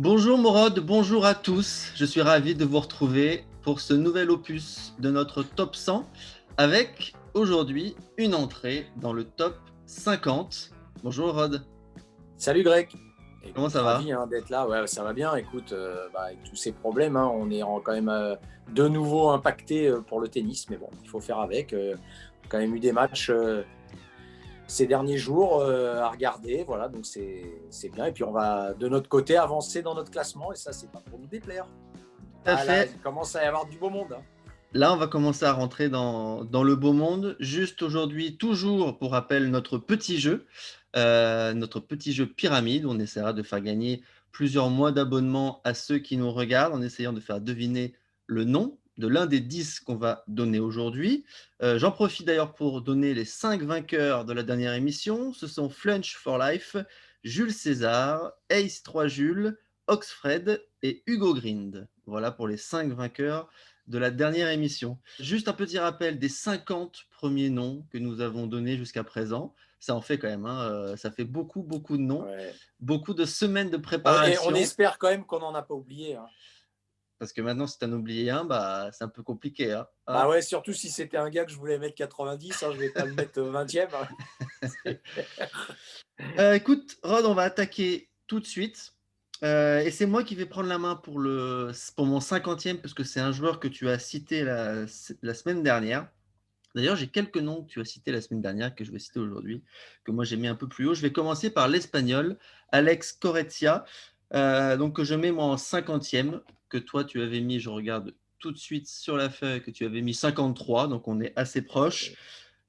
Bonjour Morod, bonjour à tous. Je suis ravi de vous retrouver pour ce nouvel opus de notre top 100 avec aujourd'hui une entrée dans le top 50. Bonjour Rod. Salut Greg. Comment Écoute, ça va? ravi d'être là. Ouais, ça va bien. Écoute, avec tous ces problèmes, on est quand même de nouveau impacté pour le tennis, mais bon, il faut faire avec. On a quand même eu des matchs ces derniers jours à regarder, voilà, donc c'est bien. Et puis on va de notre côté avancer dans notre classement, et ça, c'est pas pour nous déplaire. Tout à Ah là, fait. il commence à y avoir du beau monde. Là, on va commencer à rentrer dans le beau monde. Juste aujourd'hui, toujours pour rappel, notre petit jeu pyramide. On essaiera de faire gagner plusieurs mois d'abonnement à ceux qui nous regardent en essayant de faire deviner le nom de l'un des 10 qu'on va donner aujourd'hui. J'en profite d'ailleurs pour donner les 5 vainqueurs de la dernière émission. Ce sont Flunch for Life, Jules César, Ace 3 Jules, Oxfred et Hugo Grind. Voilà pour les 5 vainqueurs de la dernière émission. Juste un petit rappel des 50 premiers noms que nous avons donnés jusqu'à présent. Ça en fait quand même, hein, ça fait beaucoup, beaucoup de noms, Ouais. beaucoup de semaines de Et on préparation. espère quand même qu'on n'en a pas oublié. Parce que maintenant, si tu en oublies un, bah, c'est un peu compliqué. Hein. Bah Hop. ouais, surtout si c'était un gars que je voulais mettre 90, je vais pas le mettre 20e. Écoute, Rod, on va attaquer tout de suite. Et c'est moi qui vais prendre la main pour mon 50e, parce que c'est un joueur que tu as cité la semaine dernière. D'ailleurs, j'ai quelques noms que tu as cités la semaine dernière que je vais citer aujourd'hui, que moi j'ai mis un peu plus haut. Je vais commencer par l'espagnol, Alex Corretia, donc que je mets moi en 50e, que toi tu avais mis, je regarde tout de suite sur la feuille, que tu avais mis 53, donc on est assez proche.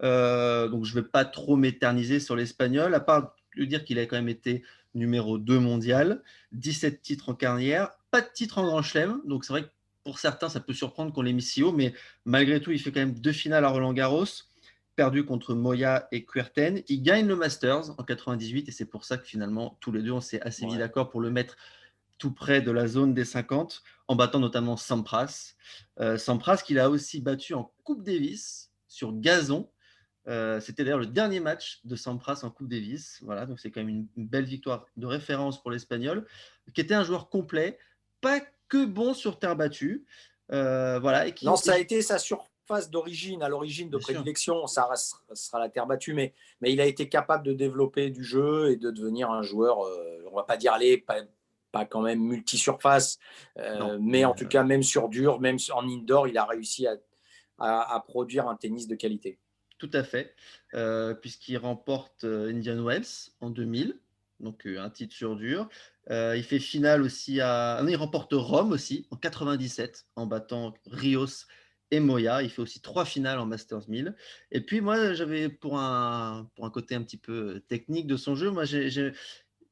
Donc je ne vais pas trop m'éterniser sur l'espagnol, à part de dire qu'il a quand même été numéro 2 mondial, 17 titres en carrière, pas de titre en Grand Chelem, donc c'est vrai que pour certains ça peut surprendre qu'on l'ait mis si haut, mais malgré tout il fait quand même 2 finales à Roland-Garros, perdu contre Moya et Kuerten. Il gagne le Masters en 98 et c'est pour ça que finalement tous les deux on s'est assez vite Ouais. d'accord pour le mettre tout près de la zone des 50, en battant notamment Sampras. Sampras qu'il a aussi battu en Coupe Davis sur gazon. C'était d'ailleurs le dernier match de Sampras en Coupe Davis. Voilà, donc c'est quand même une belle victoire de référence pour l'Espagnol, qui était un joueur complet, pas que bon sur terre battue. Voilà, et Non, qui, ça a été sa surface d'origine, à l'origine de bien sûr, prédilection. Ça sera la terre battue, mais il a été capable de développer du jeu et de devenir un joueur, on va pas dire allez, pas quand même multi-surface, non, mais mais en tout cas, même sur dur, même en indoor, il a réussi à produire un tennis de qualité. tout à fait, puisqu'il remporte Indian Wells en 2000, donc un titre sur dur. Il fait finale aussi non, il remporte Rome aussi en 97 en battant Rios et Moya. Il fait aussi 3 finales en Masters 1000. Et puis moi, j'avais pour un côté un petit peu technique de son jeu, moi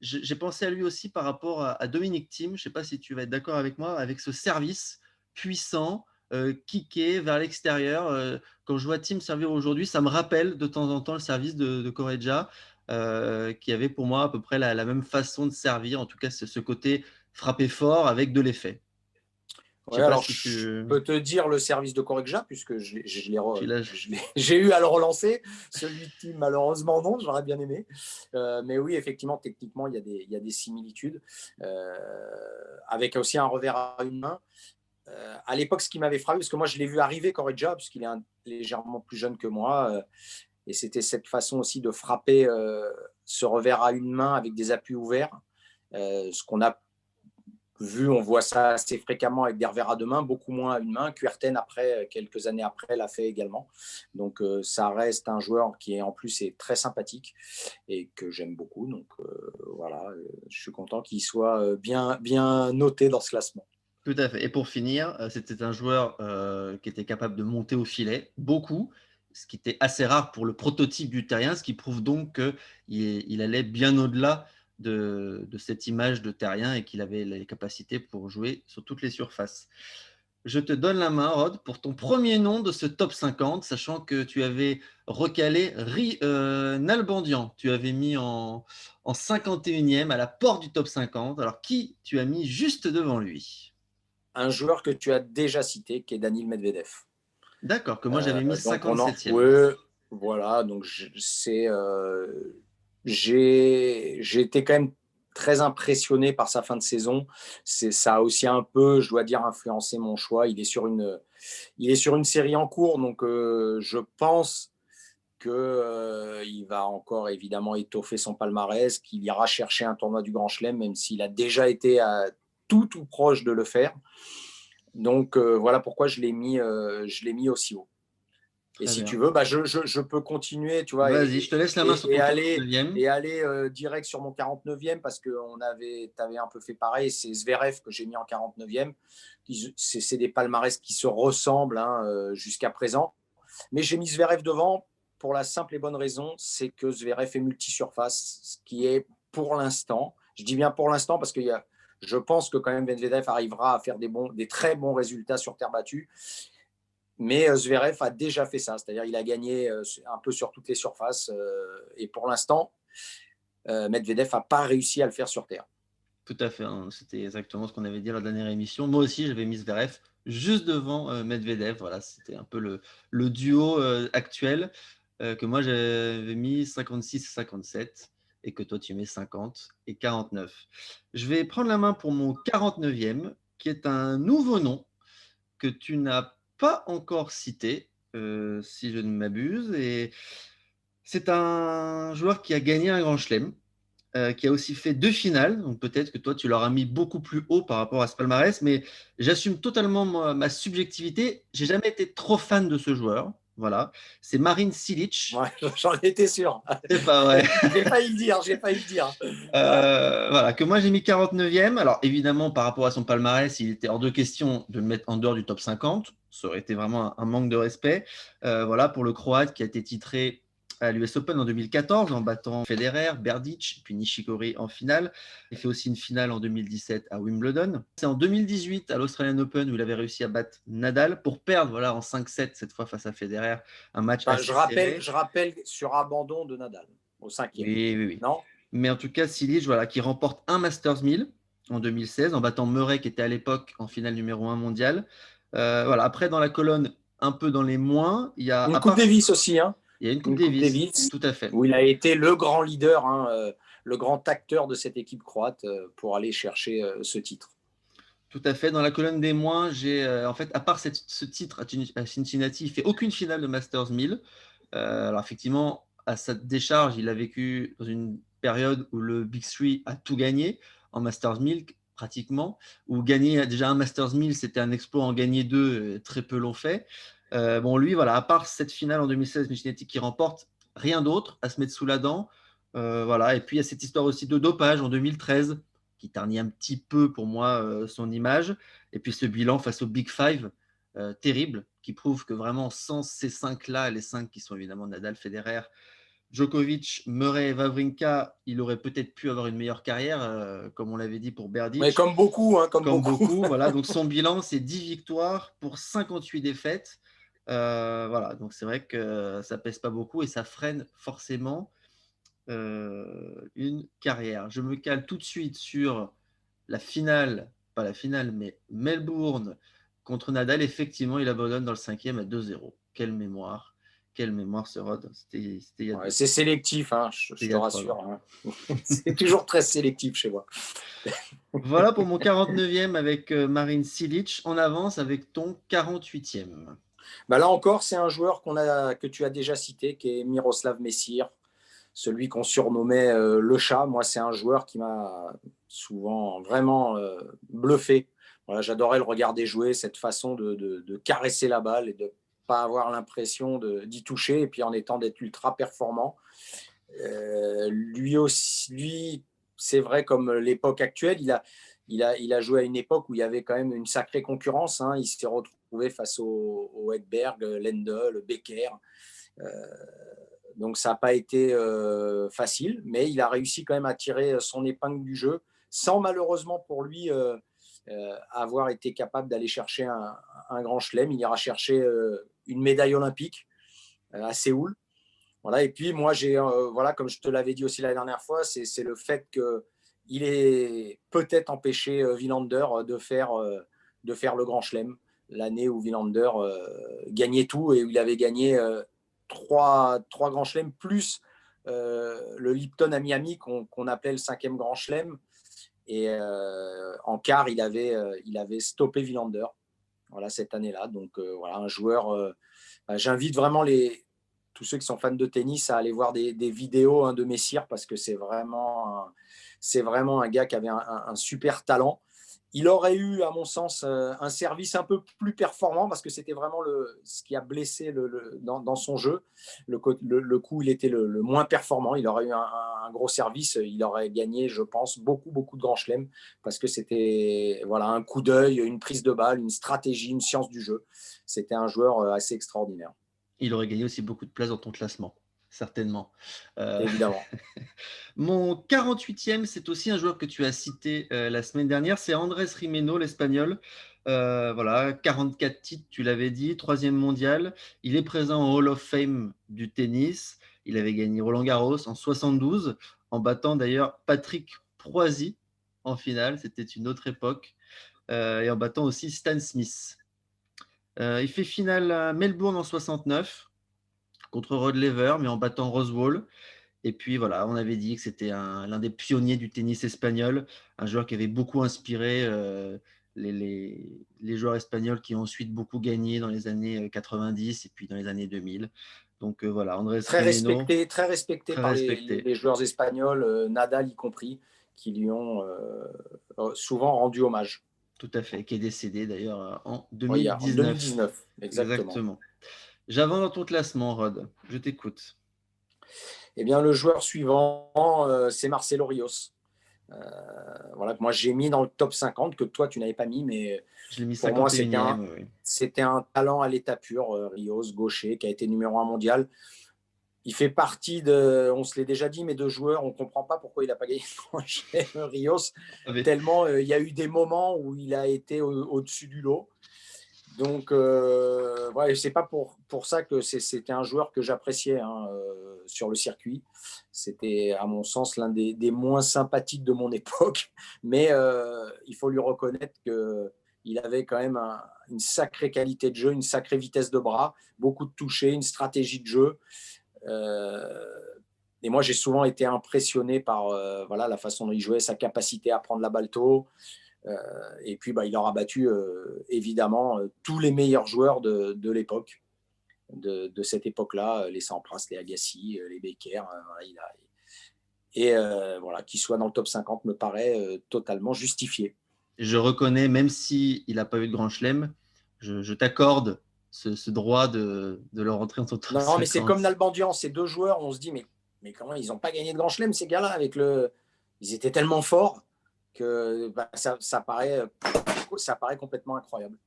j'ai pensé à lui aussi par rapport à Dominic Thiem. Je ne sais pas si tu vas être d'accord avec moi, avec ce service puissant, kické vers l'extérieur. Quand je vois Thiem servir aujourd'hui, ça me rappelle de temps en temps le service de Correggia, qui avait pour moi à peu près la même façon de servir, en tout cas ce côté frappé fort avec de l'effet. Je Ouais, ne sais pas alors si je tu... peux te dire le service de Correggia, puisque tu l'as... j'ai eu à le relancer. Celui de Team, malheureusement, non, j'aurais bien aimé. Mais oui, effectivement, techniquement, il y a des similitudes. Euh, Avec aussi un revers à une main. À l'époque, ce qui m'avait frappé, parce que moi, je l'ai vu arriver, Correggia, puisqu'il est légèrement plus jeune que moi. Et c'était cette façon aussi de frapper ce revers à une main avec des appuis ouverts. Ce qu'on a on voit ça assez fréquemment avec des revers à deux mains, beaucoup moins à une main. Kuerten, après, quelques années après, l'a fait également. Donc, ça reste un joueur qui est en plus est très sympathique et que j'aime beaucoup. Donc, voilà, je suis content qu'il soit bien noté dans ce classement. Tout à fait. Et pour finir, c'était un joueur qui était capable de monter au filet, beaucoup, ce qui était assez rare pour le prototype du terrien, ce qui prouve donc qu'il allait bien au-delà de cette image de terrien et qu'il avait les capacités pour jouer sur toutes les surfaces. Je te donne la main, Rod, pour ton premier nom de ce top 50, sachant que tu avais recalé Nalbandian. Tu avais mis en 51e à la porte du top 50. Alors, qui tu as mis juste devant lui? Un joueur que tu as déjà cité, qui est Daniil Medvedev. D'accord, que moi j'avais mis Donc, 57e. ouais, voilà, donc j'ai été quand même très impressionné par sa fin de saison. Ça a aussi un peu, je dois dire, influencé mon choix. Il est sur une série en cours, donc je pense qu'il va encore évidemment étoffer son palmarès, qu'il ira chercher un tournoi du Grand Chelem, même s'il a déjà été à tout proche de le faire. Donc voilà pourquoi je l'ai mis aussi haut. Et Très si tu bien. veux, je peux continuer, tu vois, Vas-y, je te laisse la main sur ton 49e. et aller direct sur mon 49e, parce que tu avais un peu fait pareil. C'est Zverev que j'ai mis en 49e. C'est des palmarès qui se ressemblent, hein, jusqu'à présent. Mais j'ai mis Zverev devant pour la simple et bonne raison, c'est que Zverev est multisurface, ce qui est pour l'instant, je dis bien pour l'instant parce que je pense que quand même Medvedev arrivera à faire des très bons résultats sur terre battue. Mais Zverev a déjà fait ça, c'est-à-dire il a gagné un peu sur toutes les surfaces. Et pour l'instant, Medvedev n'a pas réussi à le faire sur terre. Tout à fait, hein. C'était exactement ce qu'on avait dit à la dernière émission. Moi aussi, j'avais mis Zverev juste devant Medvedev. Voilà, c'était un peu le duo actuel que moi j'avais mis 56 et 57 et que toi tu mets 50 et 49. Je vais prendre la main pour mon 49e qui est un nouveau nom que tu n'as pas encore cité, si je ne m'abuse. Et c'est un joueur qui a gagné un grand chelem, qui a aussi fait 2 finales. Donc peut-être que toi, tu l'auras mis beaucoup plus haut par rapport à ce palmarès, mais j'assume totalement ma subjectivité. J'ai jamais été trop fan de ce joueur. Voilà, c'est Marin Cilic. Ouais, j'en étais sûr. C'est pas vrai. J'ai failli le dire, j'ai failli le dire. Voilà, que moi j'ai mis 49e. Alors évidemment, par rapport à son palmarès, il était hors de question de le mettre en dehors du top 50. Ça aurait été vraiment un manque de respect. Voilà, pour le Croate qui a été titré à l'US Open en 2014 en battant Federer, Berdych, puis Nishikori en finale. Il fait aussi une finale en 2017 à Wimbledon. C'est en 2018 à l'Australian Open où il avait réussi à battre Nadal pour perdre, voilà, en 5-7 cette fois face à Federer, un match Enfin, assez serré. je rappelle sur abandon de Nadal au 5e. Oui, oui, oui. Non. Mais en tout cas, Silic, voilà, qui remporte un Masters 1000 en 2016 en battant Murray, qui était à l'époque en finale numéro 1 mondial. Voilà. Après, dans la colonne, un peu dans les moins, il y a, Une à Coupe part, Davis aussi, hein. il y a une Coupe Une Coupe Davis, Davis tout à fait. où il a été le grand leader, hein, le grand acteur de cette équipe croate pour aller chercher ce titre. Tout à fait. Dans la colonne des moins, j'ai, en fait, à part ce titre à Cincinnati, il fait aucune finale de Masters 1000. Alors, effectivement, à sa décharge, il a vécu dans une période où le Big Three a tout gagné en Masters 1000, pratiquement, où gagner déjà un Masters 1000, c'était un exploit, en gagner deux, très peu l'ont fait. Bon, lui, voilà, à part cette finale en 2016, Cincinnati qui remporte, rien d'autre à se mettre sous la dent. Voilà. Et puis, il y a cette histoire aussi de dopage en 2013 qui ternit un petit peu pour moi son image. Et puis ce bilan face au Big Five, terrible, qui prouve que vraiment sans ces cinq-là, les cinq qui sont évidemment Nadal, Federer, Djokovic, Murray et Wawrinka, il aurait peut-être pu avoir une meilleure carrière, comme on l'avait dit pour Mais Berdych. comme beaucoup, hein, comme Comme beaucoup. beaucoup, voilà. Donc son bilan, c'est 10 victoires pour 58 défaites. Voilà, donc c'est vrai que ça pèse pas beaucoup et ça freine forcément une carrière. Je me cale tout de suite sur la finale, pas la finale, mais Melbourne contre Nadal. Effectivement, il abandonne dans le 5e à 2-0. Quelle mémoire ce Rod. C'était il y a Ouais, c'est sélectif, hein, c'était je il y te a 3 ans. rassure. Hein. C'est toujours très sélectif chez moi. Voilà pour mon 49e avec Marin Cilic. En avance avec ton 48e. Bah là encore, c'est un joueur que tu as déjà cité, qui est Miroslav Messir, celui qu'on surnommait le chat. Moi, c'est un joueur qui m'a souvent vraiment bluffé. Voilà, j'adorais le regarder jouer, cette façon de caresser la balle et de ne pas avoir l'impression d'y toucher, et puis en étant d'être ultra performant. Lui aussi, lui, c'est vrai, comme l'époque actuelle, il a joué à une époque où il y avait quand même une sacrée concurrence. Hein. Il s'est retrouvé face au Edberg, Lendl, Becker. Euh, donc ça n'a pas été facile, mais il a réussi quand même à tirer son épingle du jeu, sans malheureusement pour lui avoir été capable d'aller chercher un grand chelem. Il ira chercher une médaille olympique à Séoul. Voilà. Et puis moi, voilà, comme je te l'avais dit aussi la dernière fois, c'est le fait qu'il ait peut-être empêché Wilander de faire le grand chelem, l'année où Wilander gagnait tout et où il avait gagné trois grands chelems, plus le Lipton à Miami qu'on appelait le 5e grand chelem. Et en quart, il avait stoppé Villander, voilà, cette année-là. Donc voilà, un joueur. J'invite vraiment tous ceux qui sont fans de tennis à aller voir des vidéos, hein, de Messire, parce que c'est vraiment un gars qui avait un super talent. Il aurait eu, à mon sens, un service un peu plus performant, parce que c'était vraiment ce qui a blessé dans son jeu. Le coup, il était le moins performant. Il aurait eu un gros service. Il aurait gagné, je pense, beaucoup, beaucoup de grands chelems, parce que c'était, voilà, un coup d'œil, une prise de balle, une stratégie, une science du jeu. C'était un joueur assez extraordinaire. Il aurait gagné aussi beaucoup de place dans ton classement, certainement. Euh, Évidemment. Mon 48e, c'est aussi un joueur que tu as cité la semaine dernière, c'est Andrés Rimeno, l'Espagnol. Voilà, 44 titres, tu l'avais dit, troisième mondial. Il est présent au Hall of Fame du tennis. Il avait gagné Roland-Garros en 72, en battant d'ailleurs Patrick Proisy en finale. C'était une autre époque. Et en battant aussi Stan Smith. Il fait finale à Melbourne en 69 contre Rod Laver, mais en battant Rosewall. Et puis voilà, on avait dit que c'était l'un des pionniers du tennis espagnol, un joueur qui avait beaucoup inspiré les joueurs espagnols qui ont ensuite beaucoup gagné dans les années 90 et puis dans les années 2000. Donc voilà, Andrés Rimeno, Très respecté très par respecté, les joueurs espagnols, Nadal y compris, qui lui ont souvent rendu hommage. tout à fait, qui est décédé d'ailleurs en Oui, en 2019. 2019, exactement. Exactement. J'avance dans ton classement, Rod. Je t'écoute. Eh bien, le joueur suivant, c'est Marcelo Rios. Voilà, que moi j'ai mis dans le top 50, que toi tu n'avais pas mis, mais Je l'ai mis pour moi 51e. Oui. c'était un talent à l'état pur, Rios, gaucher, qui a été numéro 1 mondial. Il fait partie on se l'est déjà dit, mais de joueurs, on ne comprend pas pourquoi il n'a pas gagné le Grand Chelem, Rios, tellement il y a eu des moments où il a été au-dessus du lot. Donc, ouais, c'est pas pour ça que c'était un joueur que j'appréciais, hein, sur le circuit. C'était, à mon sens, l'un des moins sympathiques de mon époque. Mais il faut lui reconnaître qu'il avait quand même une sacrée qualité de jeu, une sacrée vitesse de bras, beaucoup de toucher, une stratégie de jeu. Et moi, j'ai souvent été impressionné par voilà, la façon dont il jouait, sa capacité à prendre la balle tôt. Et puis, il aura battu évidemment tous les meilleurs joueurs de l'époque, de cette époque-là, les Sampras, les Agassi, les Becker. Et voilà, qu'il soit dans le top 50 me paraît totalement justifié. Je reconnais, même s'il n'a pas eu de grand chelem, je t'accorde ce droit de le rentrer en ton top Non, mais c'est 50. comme Nalbandian, ces deux joueurs, on se dit, mais comment ils n'ont pas gagné de grand chelem, ces gars-là, ils étaient tellement forts que ça paraît complètement incroyable.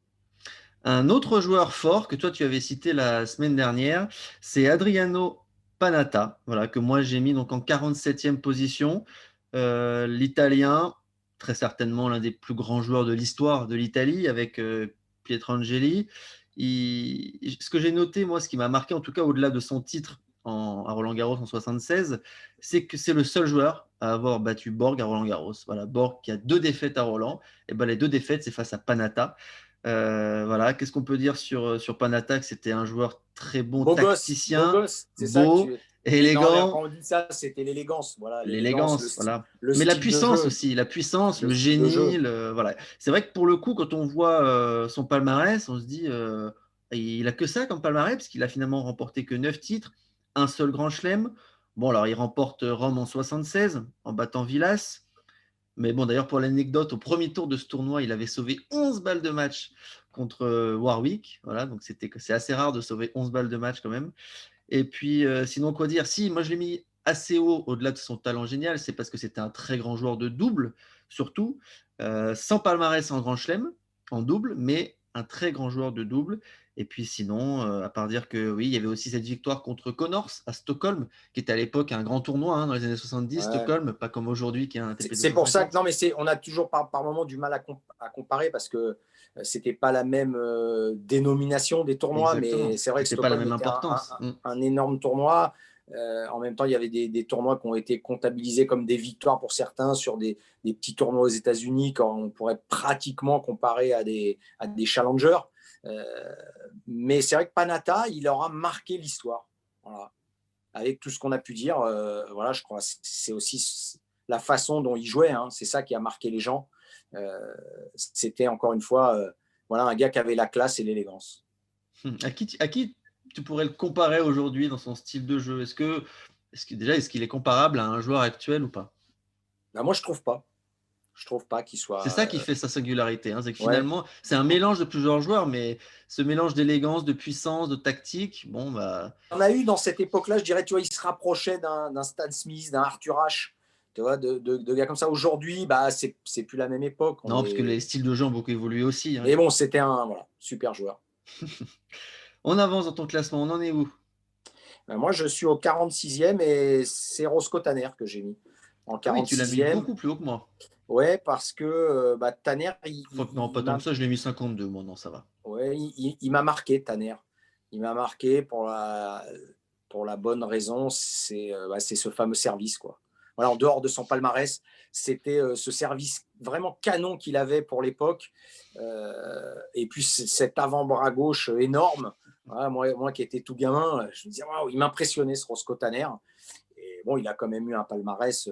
Un autre joueur fort que toi tu avais cité la semaine dernière, c'est Adriano Panatta, voilà, que moi j'ai mis donc en 47e position. L'Italien, très certainement l'un des plus grands joueurs de l'histoire de l'Italie, avec Pietrangeli. Ce que j'ai noté, moi, ce qui m'a marqué, en tout cas au-delà de son titre à Roland-Garros en 76, c'est que c'est le seul joueur à avoir battu Borg à Roland-Garros. Voilà, Borg qui a 2 défaites à Roland, et ben les 2 défaites, c'est face à Panatta. Voilà, qu'est-ce qu'on peut dire sur Panatta? C'était un joueur très bon Beau tacticien, gosse, c'est ça que beau, tu. Oui, non, élégant, quand on dit ça, c'était l'élégance. Voilà, l'élégance, l'élégance, voilà. le Mais la style de puissance jeu. aussi, la puissance, Le le style de génie, jeu. voilà. C'est vrai que pour le coup, quand on voit son palmarès, on se dit, il a que ça comme palmarès, parce qu'il a finalement remporté que 9 titres, un seul grand chelem. Bon, alors il remporte Rome en 76 en battant Villas. Mais bon, d'ailleurs, pour l'anecdote, au premier tour de ce tournoi, il avait sauvé 11 balles de match contre Warwick. Voilà, donc c'est assez rare de sauver 11 balles de match quand même. Et puis, sinon, quoi dire? Si, moi, je l'ai mis assez haut, au-delà de son talent génial, c'est parce que c'était un très grand joueur de double, surtout, sans palmarès en grand chelem, en double, mais un très grand joueur de double. Et puis sinon, à part dire que oui, il y avait aussi cette victoire contre Connors à Stockholm, qui était à l'époque un grand tournoi, hein, dans les années 70, Ouais. Stockholm, pas comme aujourd'hui qui est un ATP C'est pour ça que 250. non, mais on a toujours par moment du mal à comparer, parce que c'était pas la même dénomination des tournois, mais Exactement. c'est vrai que C'était pas la Stockholm même était importance. un énorme tournoi. En même temps, il y avait des tournois qui ont été comptabilisés comme des victoires pour certains sur des petits tournois aux États-Unis, quand on pourrait pratiquement comparer à des challengers. Euh, mais c'est vrai que Panatta, il aura marqué l'histoire. Voilà. Avec tout ce qu'on a pu dire, voilà, je crois que c'est aussi la façon dont il jouait, hein, c'est ça qui a marqué les gens. C'était encore une fois voilà, un gars qui avait la classe et l'élégance. À qui tu pourrais le comparer aujourd'hui dans son style de jeu? Est-ce qu'il est comparable à un joueur actuel ou pas? Bah, moi, je trouve pas. Je trouve pas qu'il C'est soit. ça qui fait sa singularité, hein, c'est que Ouais. finalement, c'est un mélange de plusieurs joueurs, mais ce mélange d'élégance, de puissance, de tactique, bon, bah, On a eu dans cette époque-là, je dirais, tu vois, il se rapprochait d'un Stan Smith, d'un Arthur Ashe, tu vois, de gars comme ça. Aujourd'hui, bah, c'est plus la même époque. On non, parce que est. les styles de jeu ont beaucoup évolué aussi, hein. Mais bon, c'était un voilà, super joueur. On avance dans ton classement, on en est où? Moi, je suis au 46e et c'est Roscoe Tanner que j'ai mis en Ah oui, tu l'as mis 46e. beaucoup plus haut que moi. Ouais, parce que bah, Tanner, Enfin, non, pas tant que ça, je l'ai mis 52, moi, non, ça va. ouais, il m'a marqué, Tanner. Il m'a marqué pour la bonne raison, c'est ce fameux service, quoi. Voilà, en dehors de son palmarès, c'était ce service vraiment canon qu'il avait pour l'époque. Et puis cet avant-bras gauche énorme. Voilà, moi qui étais tout gamin, je me disais, waouh, il m'impressionnait ce Roscoe Tanner. Et bon, il a quand même eu un palmarès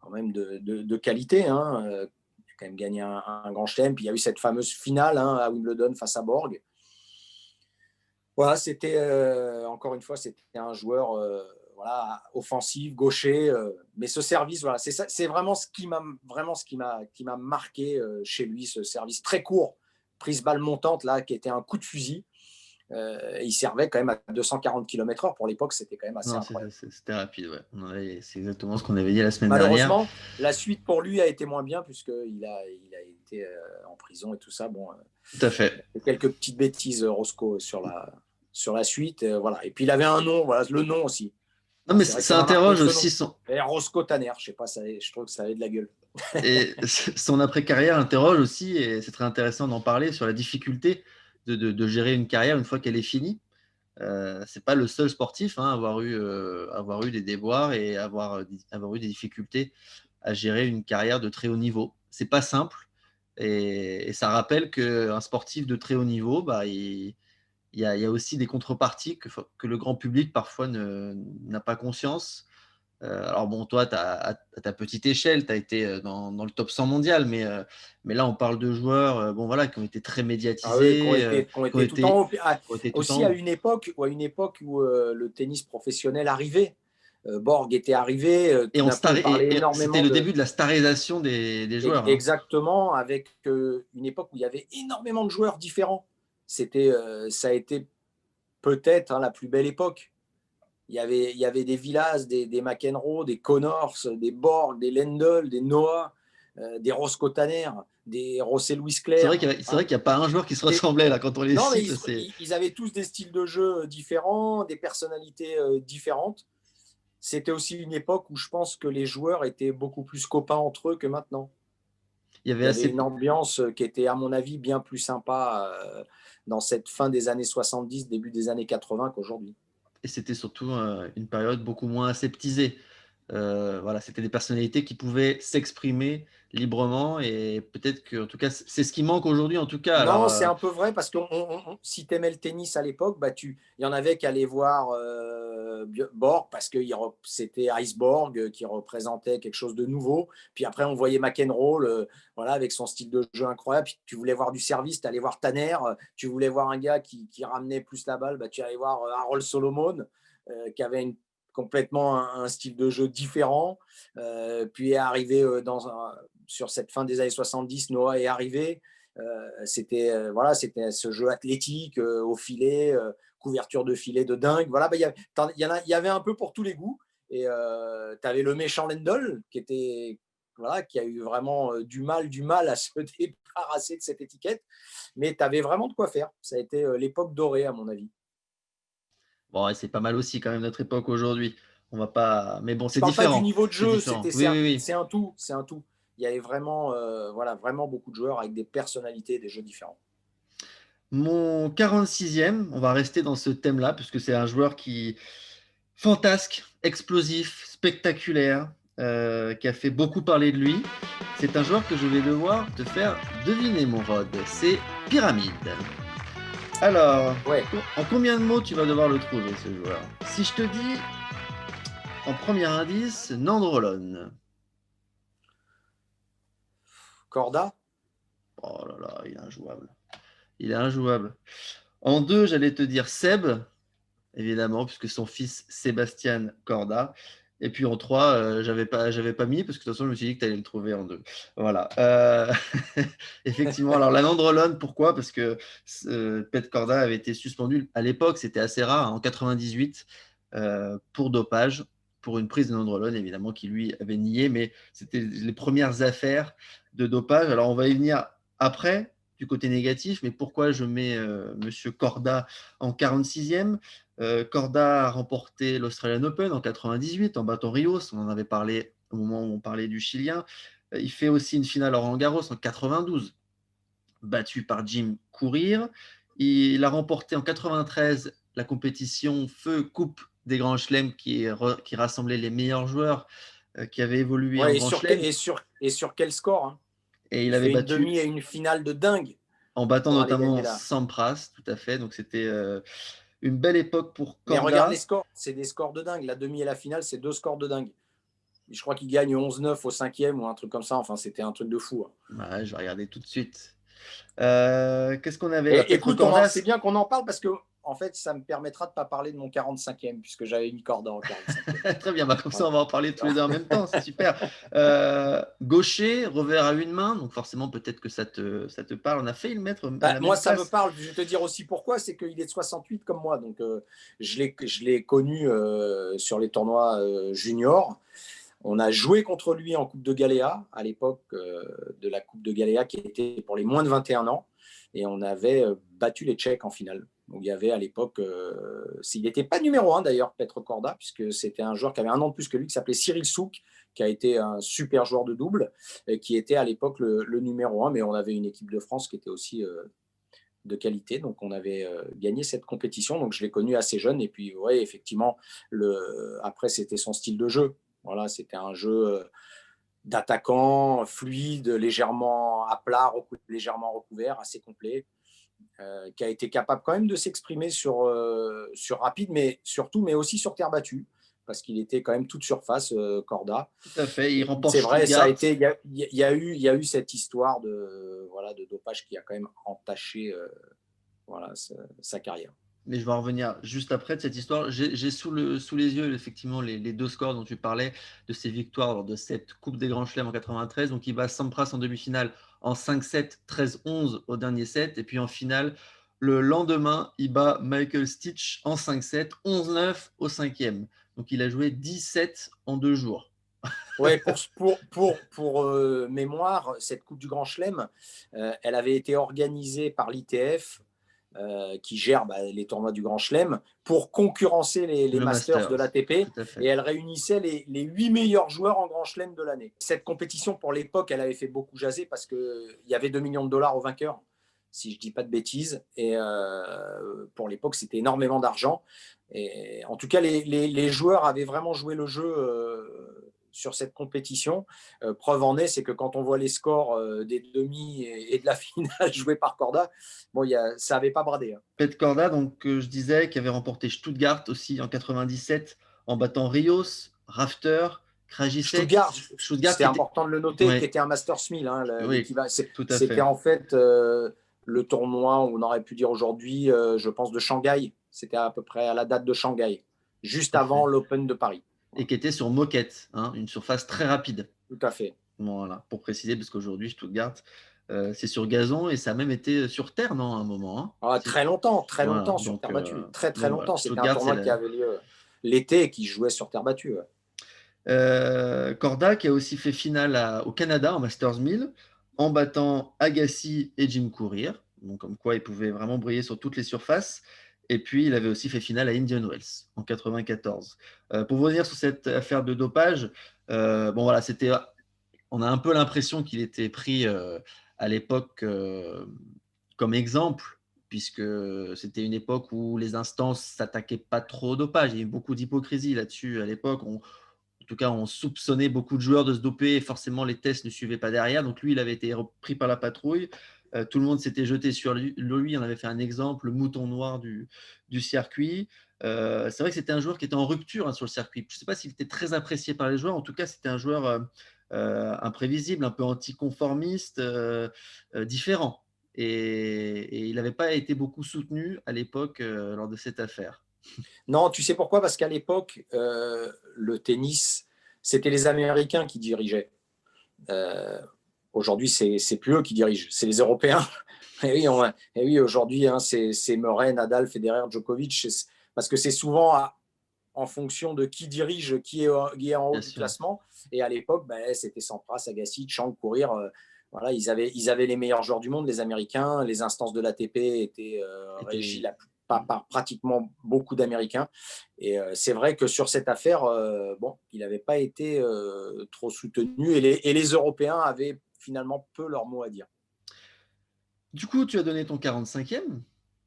quand même de qualité. Hein. Il a quand même gagné un grand chelem. Puis il y a eu cette fameuse finale hein, à Wimbledon face à Borg. Voilà, c'était encore une fois, c'était un joueur voilà, offensif, gaucher. Mais ce service, voilà, c'est vraiment ce qui m'a marqué chez lui, ce service très court, prise balle montante là, qui était un coup de fusil. Il servait quand même à 240 km/h. Pour l'époque, c'était quand même assez Non, incroyable. c'était rapide, ouais. C'est exactement ce qu'on avait dit la semaine dernière. Malheureusement, la suite pour lui a été moins bien puisqu'il a été en prison et tout ça. Bon, Tout à fait. quelques petites bêtises, Roscoe, sur la suite. Voilà. Et puis il avait un nom, voilà, le nom aussi. Non, mais C'est vrai que ça ça m'a marqué interroge ce nom. aussi son. Et Roscoe Tanner, je sais pas, je trouve que ça avait de la gueule. Et son après-carrière interroge aussi, et c'est très intéressant d'en parler, sur la difficulté de gérer une carrière une fois qu'elle est finie. C'est pas le seul sportif hein, à avoir eu des déboires et avoir eu des difficultés à gérer une carrière de très haut niveau. C'est pas simple, et ça rappelle qu'un sportif de très haut niveau, bah, il y a aussi des contreparties que le grand public parfois n'a pas conscience. Alors bon, toi, à ta petite échelle, tu as été dans le top 100 mondial, mais là, on parle de joueurs bon, voilà, qui ont été très Ah oui, qui ont médiatisés, été, qui ont qui ont été tout en été, haut. Ah, qui ont été tout en aussi haut. à une époque où le tennis professionnel arrivait. Borg était arrivé, Et, tout d'un coup, on parlait c'était énormément le de. début de la starisation des joueurs, hein. Exactement, avec une époque où il y avait énormément de joueurs différents. Ça a été peut-être hein, la plus belle époque. Il y avait des Villas, des McEnroe, des Connors, des Borg, des Lendl, des Noah, des Roscoe Tanner, des José Luis Clerc. C'est vrai qu'il n'y a pas un joueur qui se Et, ressemblait là quand on les non, mais cite. C'est ils avaient tous des styles de jeu différents, des personnalités différentes. C'était aussi une époque où je pense que les joueurs étaient beaucoup plus copains entre eux que maintenant. il y Il avait y avait assez une ambiance qui était, à mon avis, bien plus sympa dans cette fin des années 70, début des années 80 qu'aujourd'hui. et c'était surtout une période beaucoup moins aseptisée. Voilà, c'était des personnalités qui pouvaient s'exprimer librement, et peut-être que, en tout cas, c'est ce qui manque aujourd'hui, en tout cas. Alors, Non, c'est un peu vrai parce que si tu aimais le tennis à l'époque, bah, il y en avait qui allaient voir Borg parce que c'était Iceborg qui représentait quelque chose de nouveau. Puis après, on voyait McEnroe voilà, avec son style de jeu incroyable. Puis tu voulais voir du service, tu allais voir Tanner. Tu voulais voir un gars qui ramenait plus la balle, bah, tu allais voir Harold Solomon qui avait complètement un style de jeu différent. Puis est arrivé sur cette fin des années 70, Noah est arrivé. C'était ce jeu athlétique au filet, couverture de filet de dingue. Voilà, bah, il y avait un peu pour tous les goûts. Et tu avais le méchant Lendl qui a eu vraiment du mal à se débarrasser de cette étiquette. Mais tu avais vraiment de quoi faire. Ça a été l'époque dorée, à mon avis. bon, ouais, c'est pas mal aussi quand même notre époque aujourd'hui. On va pas, mais bon, Je c'est parle pas du différent. niveau de C'est jeu, différent. Oui, oui, oui. c'est un tout, c'est un tout. Il y avait vraiment, voilà, vraiment beaucoup de joueurs avec des personnalités, des jeux différents. Mon 46e, on va rester dans ce thème-là, puisque c'est un joueur qui fantasque, explosif, spectaculaire, qui a fait beaucoup parler de lui. C'est un joueur que je vais devoir te faire deviner, mon Rod. C'est Pyramide. Alors, Ouais. en combien de mots tu vas devoir le trouver, ce joueur? Si je te dis, en premier indice, Nandrolone. Corda. Oh là là, il est injouable. Il est injouable. En 2, j'allais te dire Seb, évidemment, puisque son fils Sébastien Corda. Et puis en 3, j'avais pas mis, parce que de toute façon, je me suis dit que tu allais le trouver en 2. Voilà. Effectivement, alors la nandrolone, pourquoi? Parce que Pet Corda avait été suspendu. À l'époque, c'était assez rare, hein, en 98, pour dopage, pour une prise de nandrolone, évidemment, qui lui avait nié, mais c'était les premières affaires de dopage. Alors on va y venir après, du côté négatif, mais pourquoi je mets Monsieur Corda en 46e? Corda a remporté l'Australian Open en 98 en battant Rios. On en avait parlé au moment où on parlait du Chilien. Il fait aussi une finale à Roland-Garros en 92, battu par Jim Courier. Il a remporté en 93 la compétition Feu Coupe des Grands Chelems qui rassemblait les meilleurs joueurs qui avaient évolué en Ouais, Grand Chelem. et sur quel score, hein? Et il Il avait fait une battu demi et une finale de dingue en battant pour aller gagner notamment là. Sampras, tout à fait. Donc c'était une belle époque pour Mais regarde les Corda. scores, c'est des scores de dingue. La demi et la finale, c'est deux scores de dingue. Je crois qu'il gagne 11-9 au cinquième ou un truc comme ça. Enfin, c'était un truc de fou, hein. Ouais, je vais regarder tout de suite. Qu'est-ce qu'on avait? Et Petr écoute, c'est Kordas. bien qu'on en parle parce que en fait, ça me permettra de ne pas parler de mon 45e puisque j'avais mis Corda en 45e. Très bien, comme ça Voilà. on va en parler tous les deux en même temps, c'est super. Gaucher, revers à une main, donc forcément peut-être que ça te parle. On a failli le mettre à Bah, la moi, même ça me place. parle. Je vais te dire aussi pourquoi. C'est qu'il est de 68 comme moi. Donc, je l'ai connu sur les tournois juniors. On a joué contre lui en Coupe de Galéa, à l'époque de la Coupe de Galéa qui était pour les moins de 21 ans. Et on avait battu les Tchèques en finale. Donc, il y avait à l'époque, il n'était pas numéro 1 d'ailleurs, Petr Korda, puisque c'était un joueur qui avait un an de plus que lui, qui s'appelait Cyril Souk, qui a été un super joueur de double, et qui était à l'époque le numéro 1. Mais on avait une équipe de France qui était aussi de qualité. Donc, on avait gagné cette compétition. Donc, je l'ai connu assez jeune. Et puis, ouais, effectivement, après, c'était son style de jeu. Voilà, c'était un jeu d'attaquant fluide, légèrement à plat, légèrement recouvert, assez complet, qui a été capable quand même de s'exprimer sur rapide, mais surtout, mais aussi sur terre battue, parce qu'il était quand même toute surface, Corda. Tout à fait, il Et remporte c'est vrai, ça a Stuttgart. été, il y a eu cette histoire de dopage qui a quand même entaché voilà, sa carrière. Mais je vais en revenir juste après de cette histoire. J'ai sous les yeux effectivement les deux scores dont tu parlais, de ces victoires lors de cette Coupe des Grands Chelems en 93. Donc il bat Sampras en demi-finale en 5-7, 13-11 au dernier set. Et puis en finale, le lendemain, il bat Michael Stich en 5-7, 11-9 au cinquième. Donc il a joué 17 en 2 jours. Ouais, pour mémoire, cette Coupe du Grand Chelem, elle avait été organisée par l'ITF, qui gère les tournois du Grand Chelem, pour concurrencer les Le Masters de Masters, l'ATP, tout à et fait. elle réunissait les 8 meilleurs joueurs en Grand Chelem de l'année. Cette compétition, pour l'époque, elle avait fait beaucoup jaser parce qu'il y avait 2 millions de dollars au vainqueur, si je ne dis pas de bêtises, et pour l'époque, c'était énormément d'argent. Et en tout cas, les joueurs avaient vraiment joué le jeu sur cette compétition. Preuve en est, c'est que quand on voit les scores des demi et de la finale joués par Corda, bon, ça n'avait pas bradé, hein. Pet Corda, donc je disais, qui avait remporté Stuttgart aussi en 97 en battant Rios, Rafter, Krajicek. Stuttgart, Stuttgart c'était qui était, important de le noter, qui ouais, était un Masters 1000, hein, oui, l'équivalent. tout à C'était fait. en fait le tournoi, on aurait pu dire aujourd'hui, je pense, de Shanghai. C'était à peu près à la date de Shanghai, juste Tout à avant fait. l'Open de Paris. Et Voilà. qui était sur moquette, hein, une surface très rapide. Tout à fait. Voilà, pour préciser, parce qu'aujourd'hui, Stuttgart, c'est sur gazon et ça a même été sur terre, non, à un moment, hein. Ah, très Voilà, longtemps sur terre battue. Très, très donc voilà, longtemps. C'était un Stuttgart, c'est tournoi qui avait lieu l'été et qui jouait sur terre battue. Ouais. Corda qui a aussi fait finale au Canada en Masters 1000 en battant Agassi et Jim Courier, donc comme quoi il pouvait vraiment briller sur toutes les surfaces. Et puis il avait aussi fait finale à Indian Wells en 94. Pour revenir sur cette affaire de dopage, bon voilà, on a un peu l'impression qu'il était pris à l'époque comme exemple, puisque c'était une époque où les instances s'attaquaient pas trop au dopage. Il y a eu beaucoup d'hypocrisie là-dessus à l'époque. En tout cas, on soupçonnait beaucoup de joueurs de se doper et forcément les tests ne suivaient pas derrière. Donc lui, il avait été pris par la patrouille. Tout le monde s'était jeté sur lui. Lui, on avait fait un exemple, le mouton noir du circuit. C'est vrai que c'était un joueur qui était en rupture, hein, sur le circuit. Je ne sais pas s'il était très apprécié par les joueurs. En tout cas, c'était un joueur imprévisible, un peu anticonformiste, différent. Et il n'avait pas été beaucoup soutenu à l'époque lors de cette affaire. Non, tu sais pourquoi? Parce qu'à l'époque, le tennis, c'était les Américains qui dirigeaient. Euh, Aujourd'hui, c'est plus eux qui dirigent, c'est les Européens. Et oui, aujourd'hui, hein, c'est Murray, Nadal, Federer, Djokovic, parce que c'est souvent en fonction de qui dirige, qui est en haut Bien du sûr. classement. Et à l'époque, ben, c'était Sampras, Agassi, Chang, courir. Voilà, ils avaient les meilleurs joueurs du monde, les Américains. Les instances de l'ATP étaient régies par pratiquement beaucoup d'Américains. Et c'est vrai que sur cette affaire, bon, il n'avait pas été trop soutenu et les Européens avaient finalement peu leur mot à dire. Du coup, tu as donné ton 45e,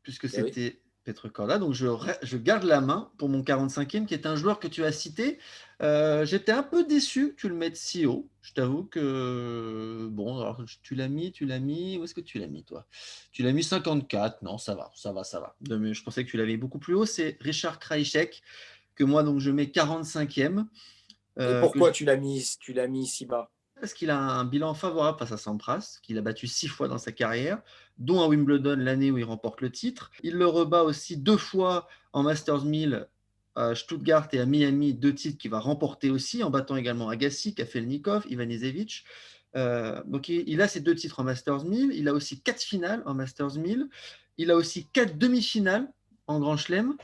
puisque Et oui. c'était Petr Korda. Donc, je garde la main pour mon 45e, qui est un joueur que tu as cité. J'étais un peu déçu que tu le mettes si haut. Je t'avoue que, bon, alors, tu l'as mis. Où est-ce que tu l'as mis, toi? Tu l'as mis 54. Non, ça va, ça va, ça va. Mais je pensais que tu l'avais beaucoup plus haut. C'est Richard Krajicek, que moi, donc, je mets 45e. Et pourquoi tu l'as mis si bas? Parce qu'il a un bilan favorable face à Sampras, qu'il a battu 6 fois dans sa carrière, dont à Wimbledon l'année où il remporte le titre. Il le rebat aussi 2 fois en Masters 1000 à Stuttgart et à Miami, 2 titres qu'il va remporter aussi, en battant également Agassi, Kafelnikov, Ivanisevic. Donc il a ces 2 titres en Masters 1000. Il a aussi 4 finales en Masters 1000. Il a aussi 4 demi-finales en Grand Chelem.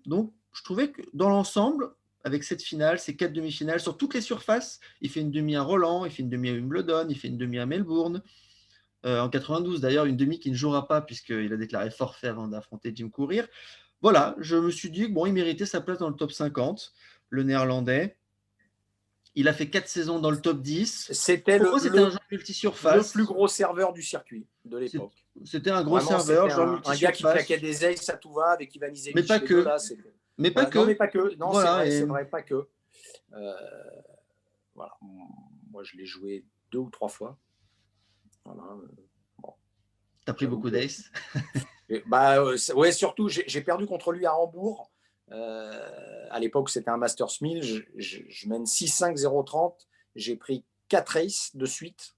Donc je trouvais que dans l'ensemble, avec cette finale, ces 4 demi-finales, sur toutes les surfaces, il fait une demi à Roland, il fait une demi à Wimbledon, il fait une demi à Melbourne. En 92, d'ailleurs, une demi qui ne jouera pas puisqu'il a déclaré forfait avant d'affronter Jim Courier. Voilà, je me suis dit que bon, il méritait sa place dans le top 50, le néerlandais. Il a fait 4 saisons dans le top 10. C'était Pour moi, c'était un joueur le plus multisurface. gros serveur du circuit de l'époque. C'était un gros Vraiment, serveur, c'était joueur un gars qui multisurface. claquait des aces à tout va avec Mais Ivanisevic, pas les deux que. là. Mais pas Non, mais que. pas que. Non, Voilà, c'est vrai, pas que. Euh, voilà. Moi, je l'ai joué 2 ou 3 fois. Voilà. Bon, t'as pris j'avoue beaucoup que. d'ace. Bah, ouais, surtout, j'ai perdu contre lui à Hambourg. À l'époque, c'était un Masters 1000. Je mène 6-5, 0-30. J'ai pris 4 aces de suite.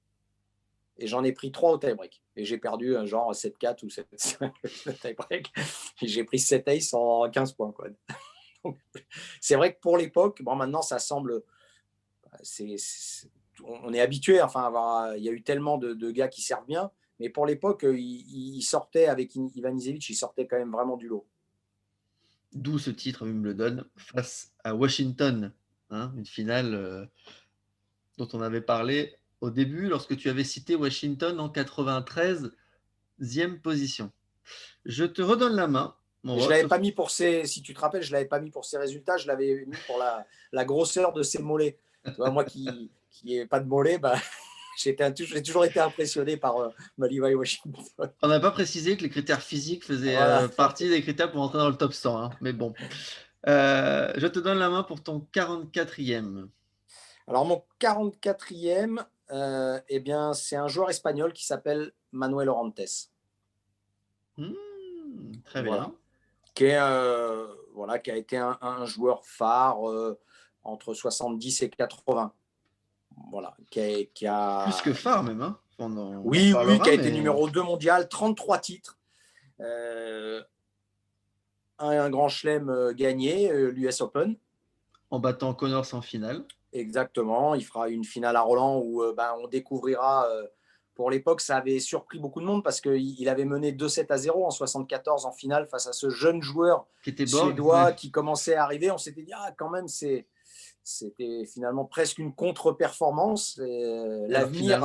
Et j'en ai pris 3 au tie-break. Et j'ai perdu genre 7-4 ou 7-5 au tie-break. Et j'ai pris 7 aces en 15 points. Quoi. Donc, c'est vrai que pour l'époque, bon, maintenant, ça semble. On est habitué. Enfin, il y a eu tellement de gars qui servent bien. Mais pour l'époque, il sortait avec Ivanisevic, il sortait quand même vraiment du lot. D'où ce titre à Wimbledon face à Washington, hein, une finale dont on avait parlé au début lorsque tu avais cité Washington en 93e position. Je te redonne la main, mon Et je Rob, l'avais pas mis pour si tu te rappelles, je l'avais pas mis pour ses résultats, je l'avais mis pour la grosseur de ses mollets. Tu vois, moi qui n'ai pas de mollets, bah, j'ai toujours été impressionné par Malivai Washington. On n'a pas précisé que les critères physiques faisaient Voilà. partie des critères pour entrer dans le top 100, hein, mais bon. Je te donne la main pour ton 44e. Alors mon 44e, eh bien, c'est un joueur espagnol qui s'appelle Manuel Orantes. Très Voilà. bien. Qui a été un joueur phare entre 70 et 80. Voilà, qui a... Plus que phare même, hein. On en Oui, parlera, qui a été mais numéro 2 mondial, 33 titres. Un grand chelem gagné, l'US Open. en battant Connors en finale. Exactement. Il fera une finale à Roland où on découvrira. Pour l'époque, ça avait surpris beaucoup de monde parce qu'il avait mené 2-7-0 en 74 en finale face à ce jeune joueur Qui était Borg, suédois ouais. qui commençait à arriver. On s'était dit, quand même, c'était finalement presque une contre-performance. L'avenir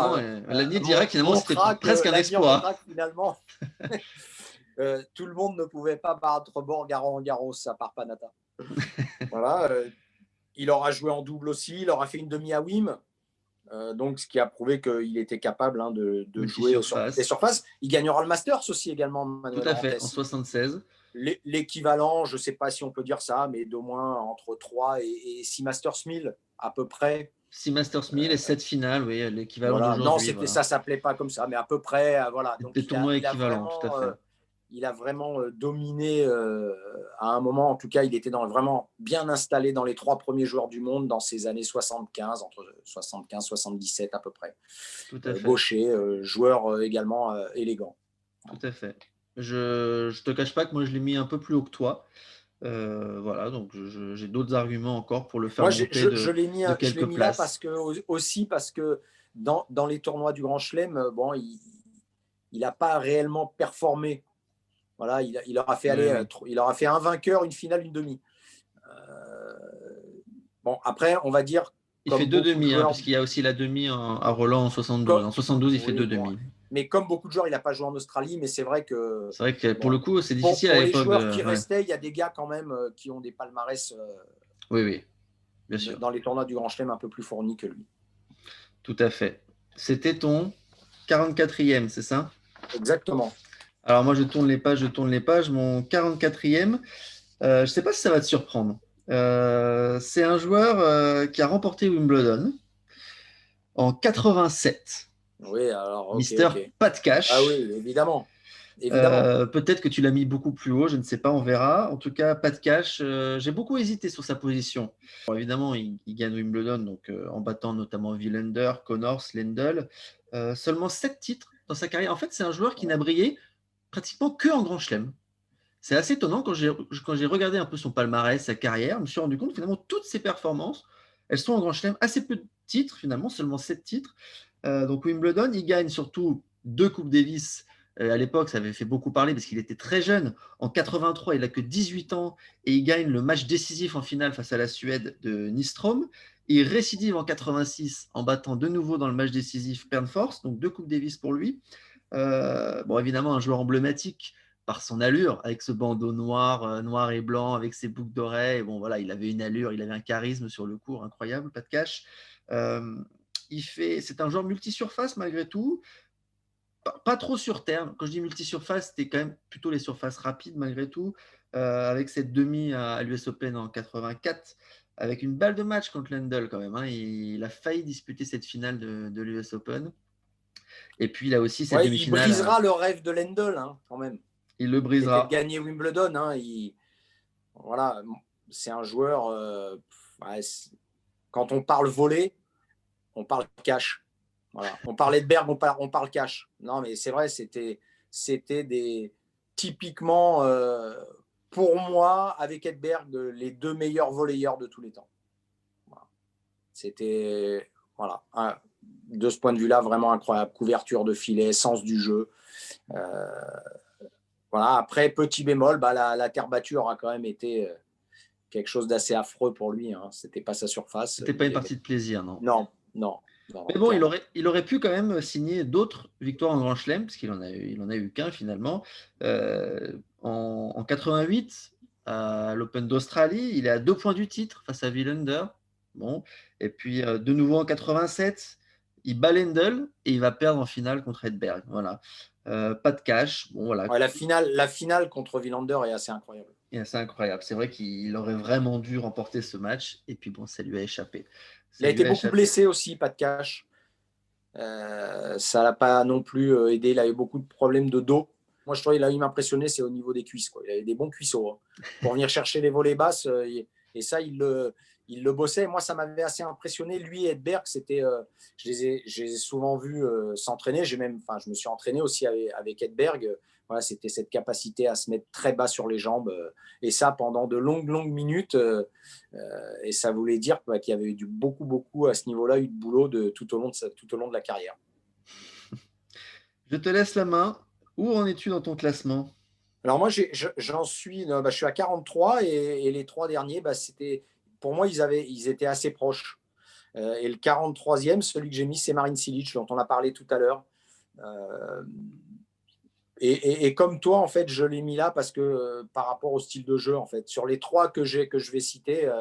l'avenir direct, finalement, c'était presque un exploit. Finalement, tout le monde ne pouvait pas battre Borg à Roland-Garros, à part Panata. Voilà. Il aura joué en double aussi. Il aura fait une demi à Wim. Donc, ce qui a prouvé qu'il était capable de jouer sur toutes les surfaces. Il gagnera le Masters aussi également, Manuel Tout à fait, Orantes. en 76. L'équivalent, je ne sais pas si on peut dire ça, mais d'au moins entre 3 et 6 Masters 1000 à peu près. 6 Masters 1000 et 7 finales, oui, l'équivalent voilà. d'aujourd'hui. Non, ça ne s'appelait pas comme ça, mais à peu près. Voilà. Donc, des tournois il a équivalents, vraiment, tout à fait. il a vraiment dominé à un moment. En tout cas, il était vraiment bien installé dans les 3 premiers joueurs du monde dans ces années 75, entre 75 77 à peu près. Tout à fait. Gaucher, joueur également élégant. Tout à fait. Je te cache pas que moi je l'ai mis un peu plus haut que toi. Voilà, donc j'ai d'autres arguments encore pour le faire Moi, monter de je l'ai quelques mis là places. aussi parce que dans les tournois du Grand Chelem, bon, il n'a pas réellement performé. Voilà, il aura fait Oui, aller, oui. il aura fait un vainqueur, une finale, une demi. Bon, après, on va dire, Il fait comme deux beaucoup de demi, hein, joueurs, parce qu'il y a aussi la demi à Roland en 72. comme, En 72, il fait oui, deux bon, demi. mais comme beaucoup de joueurs, il n'a pas joué en Australie, mais c'est vrai que C'est vrai que pour bon, le coup, c'est difficile à pour les l'époque joueurs de. qui Ouais. restaient, il y a des gars quand même qui ont des palmarès Oui, oui, bien sûr. dans les tournois du Grand Chelem un peu plus fournis que lui. Tout à fait. C'était ton 44e, c'est ça? Exactement. Alors moi, je tourne les pages. Mon 44e, je ne sais pas si ça va te surprendre. C'est un joueur qui a remporté Wimbledon en 87. Oui, alors, ok, Mister ok. Pat Ah oui, Cash. évidemment. Évidemment. Peut-être que tu l'as mis beaucoup plus haut, je ne sais pas, on verra. En tout cas, Pat Cash, j'ai beaucoup hésité sur sa position. Bon, évidemment, il gagne Wimbledon donc, en battant notamment Wilander, Connors, Lendl. Seulement 7 titres dans sa carrière. En fait, c'est un joueur qui n'a brillé pratiquement que en Grand Chelem. C'est assez étonnant quand j'ai regardé un peu son palmarès, sa carrière, je me suis rendu compte que finalement toutes ses performances, elles sont en Grand Chelem, assez peu de titres finalement, seulement 7 titres. Donc Wimbledon, il gagne surtout 2 Coupes Davis. À l'époque, ça avait fait beaucoup parler parce qu'il était très jeune. En 83, il n'a que 18 ans et il gagne le match décisif en finale face à la Suède de Nystrom. Il récidive en 86 en battant de nouveau dans le match décisif Pernfors, donc 2 Coupes Davis pour lui. Bon, évidemment, un joueur emblématique par son allure, avec ce bandeau noir, noir et blanc, avec ses boucles d'oreilles. Bon, voilà, il avait une allure, il avait un charisme sur le court incroyable, pas de cash. C'est un joueur multi-surface malgré tout, pas trop sur terre. Quand je dis multi-surface, c'était quand même plutôt les surfaces rapides malgré tout, avec cette demi à l'US Open en 84, avec une balle de match contre Lendl quand même. Hein. Il a failli disputer cette finale de l'US Open. Et puis il a aussi cette Ouais, il demi-finale, brisera le rêve de Lendl, hein, quand même, il le qui était de brisera. gagner Wimbledon. Hein, voilà, c'est un joueur. Ouais, quand on parle volley, on parle cash. Voilà. On parlait de Berg, on parle cash. Non, mais c'est vrai, c'était typiquement, pour moi, avec Edberg, les 2 meilleurs volleyeurs de tous les temps. Voilà. C'était, voilà, de ce point de vue-là, vraiment incroyable. Couverture de filet, sens du jeu. Voilà. Après, petit bémol, bah, la terre battue aura quand même été quelque chose d'assez affreux pour lui. Hein. C'était pas sa surface. C'était pas une partie de plaisir, non. Non, non, non, Mais non, bon, clairement. il aurait pu quand même signer d'autres victoires en Grand Chelem, parce il en a eu qu'un finalement. En 88, à l'Open d'Australie, il est à 2 points du titre face à Wilander. Bon. Et puis de nouveau en 87, il bat Lendl et il va perdre en finale contre Edberg. Voilà. Pas de cash. Bon, voilà. Ouais, la finale contre Wilander est assez incroyable. Et c'est incroyable. C'est vrai qu'il aurait vraiment dû remporter ce match. Et puis bon, ça lui a échappé. Il Ça a lui été a beaucoup échappé. blessé aussi, pas de cash. Ça l'a pas non plus aidé. Il a eu beaucoup de problèmes de dos. Moi, je trouvais qu'il a eu m'impressionné, c'est au niveau des cuisses. Quoi. Il avait des bons cuisseaux hein, pour venir chercher les volées basses. Et ça, il le bossait. Moi, ça m'avait assez impressionné. Lui et Edberg, c'était, je les ai souvent vus s'entraîner. Je me suis entraîné aussi avec Edberg. Voilà, c'était cette capacité à se mettre très bas sur les jambes. Et ça, pendant de longues, longues minutes. Et ça voulait dire qu'il y avait eu beaucoup, beaucoup à ce niveau-là, eu de boulot tout au long de la carrière. Je te laisse la main. Où en es-tu dans ton classement? Alors moi, j'en suis, je suis à 43 et les 3 derniers, pour moi, ils étaient assez proches. Et le 43e, celui que j'ai mis, c'est Marin Cilic, dont on a parlé tout à l'heure. Euh, et comme toi, en fait, je l'ai mis là parce que par rapport au style de jeu, en fait, sur les 3 que je vais citer,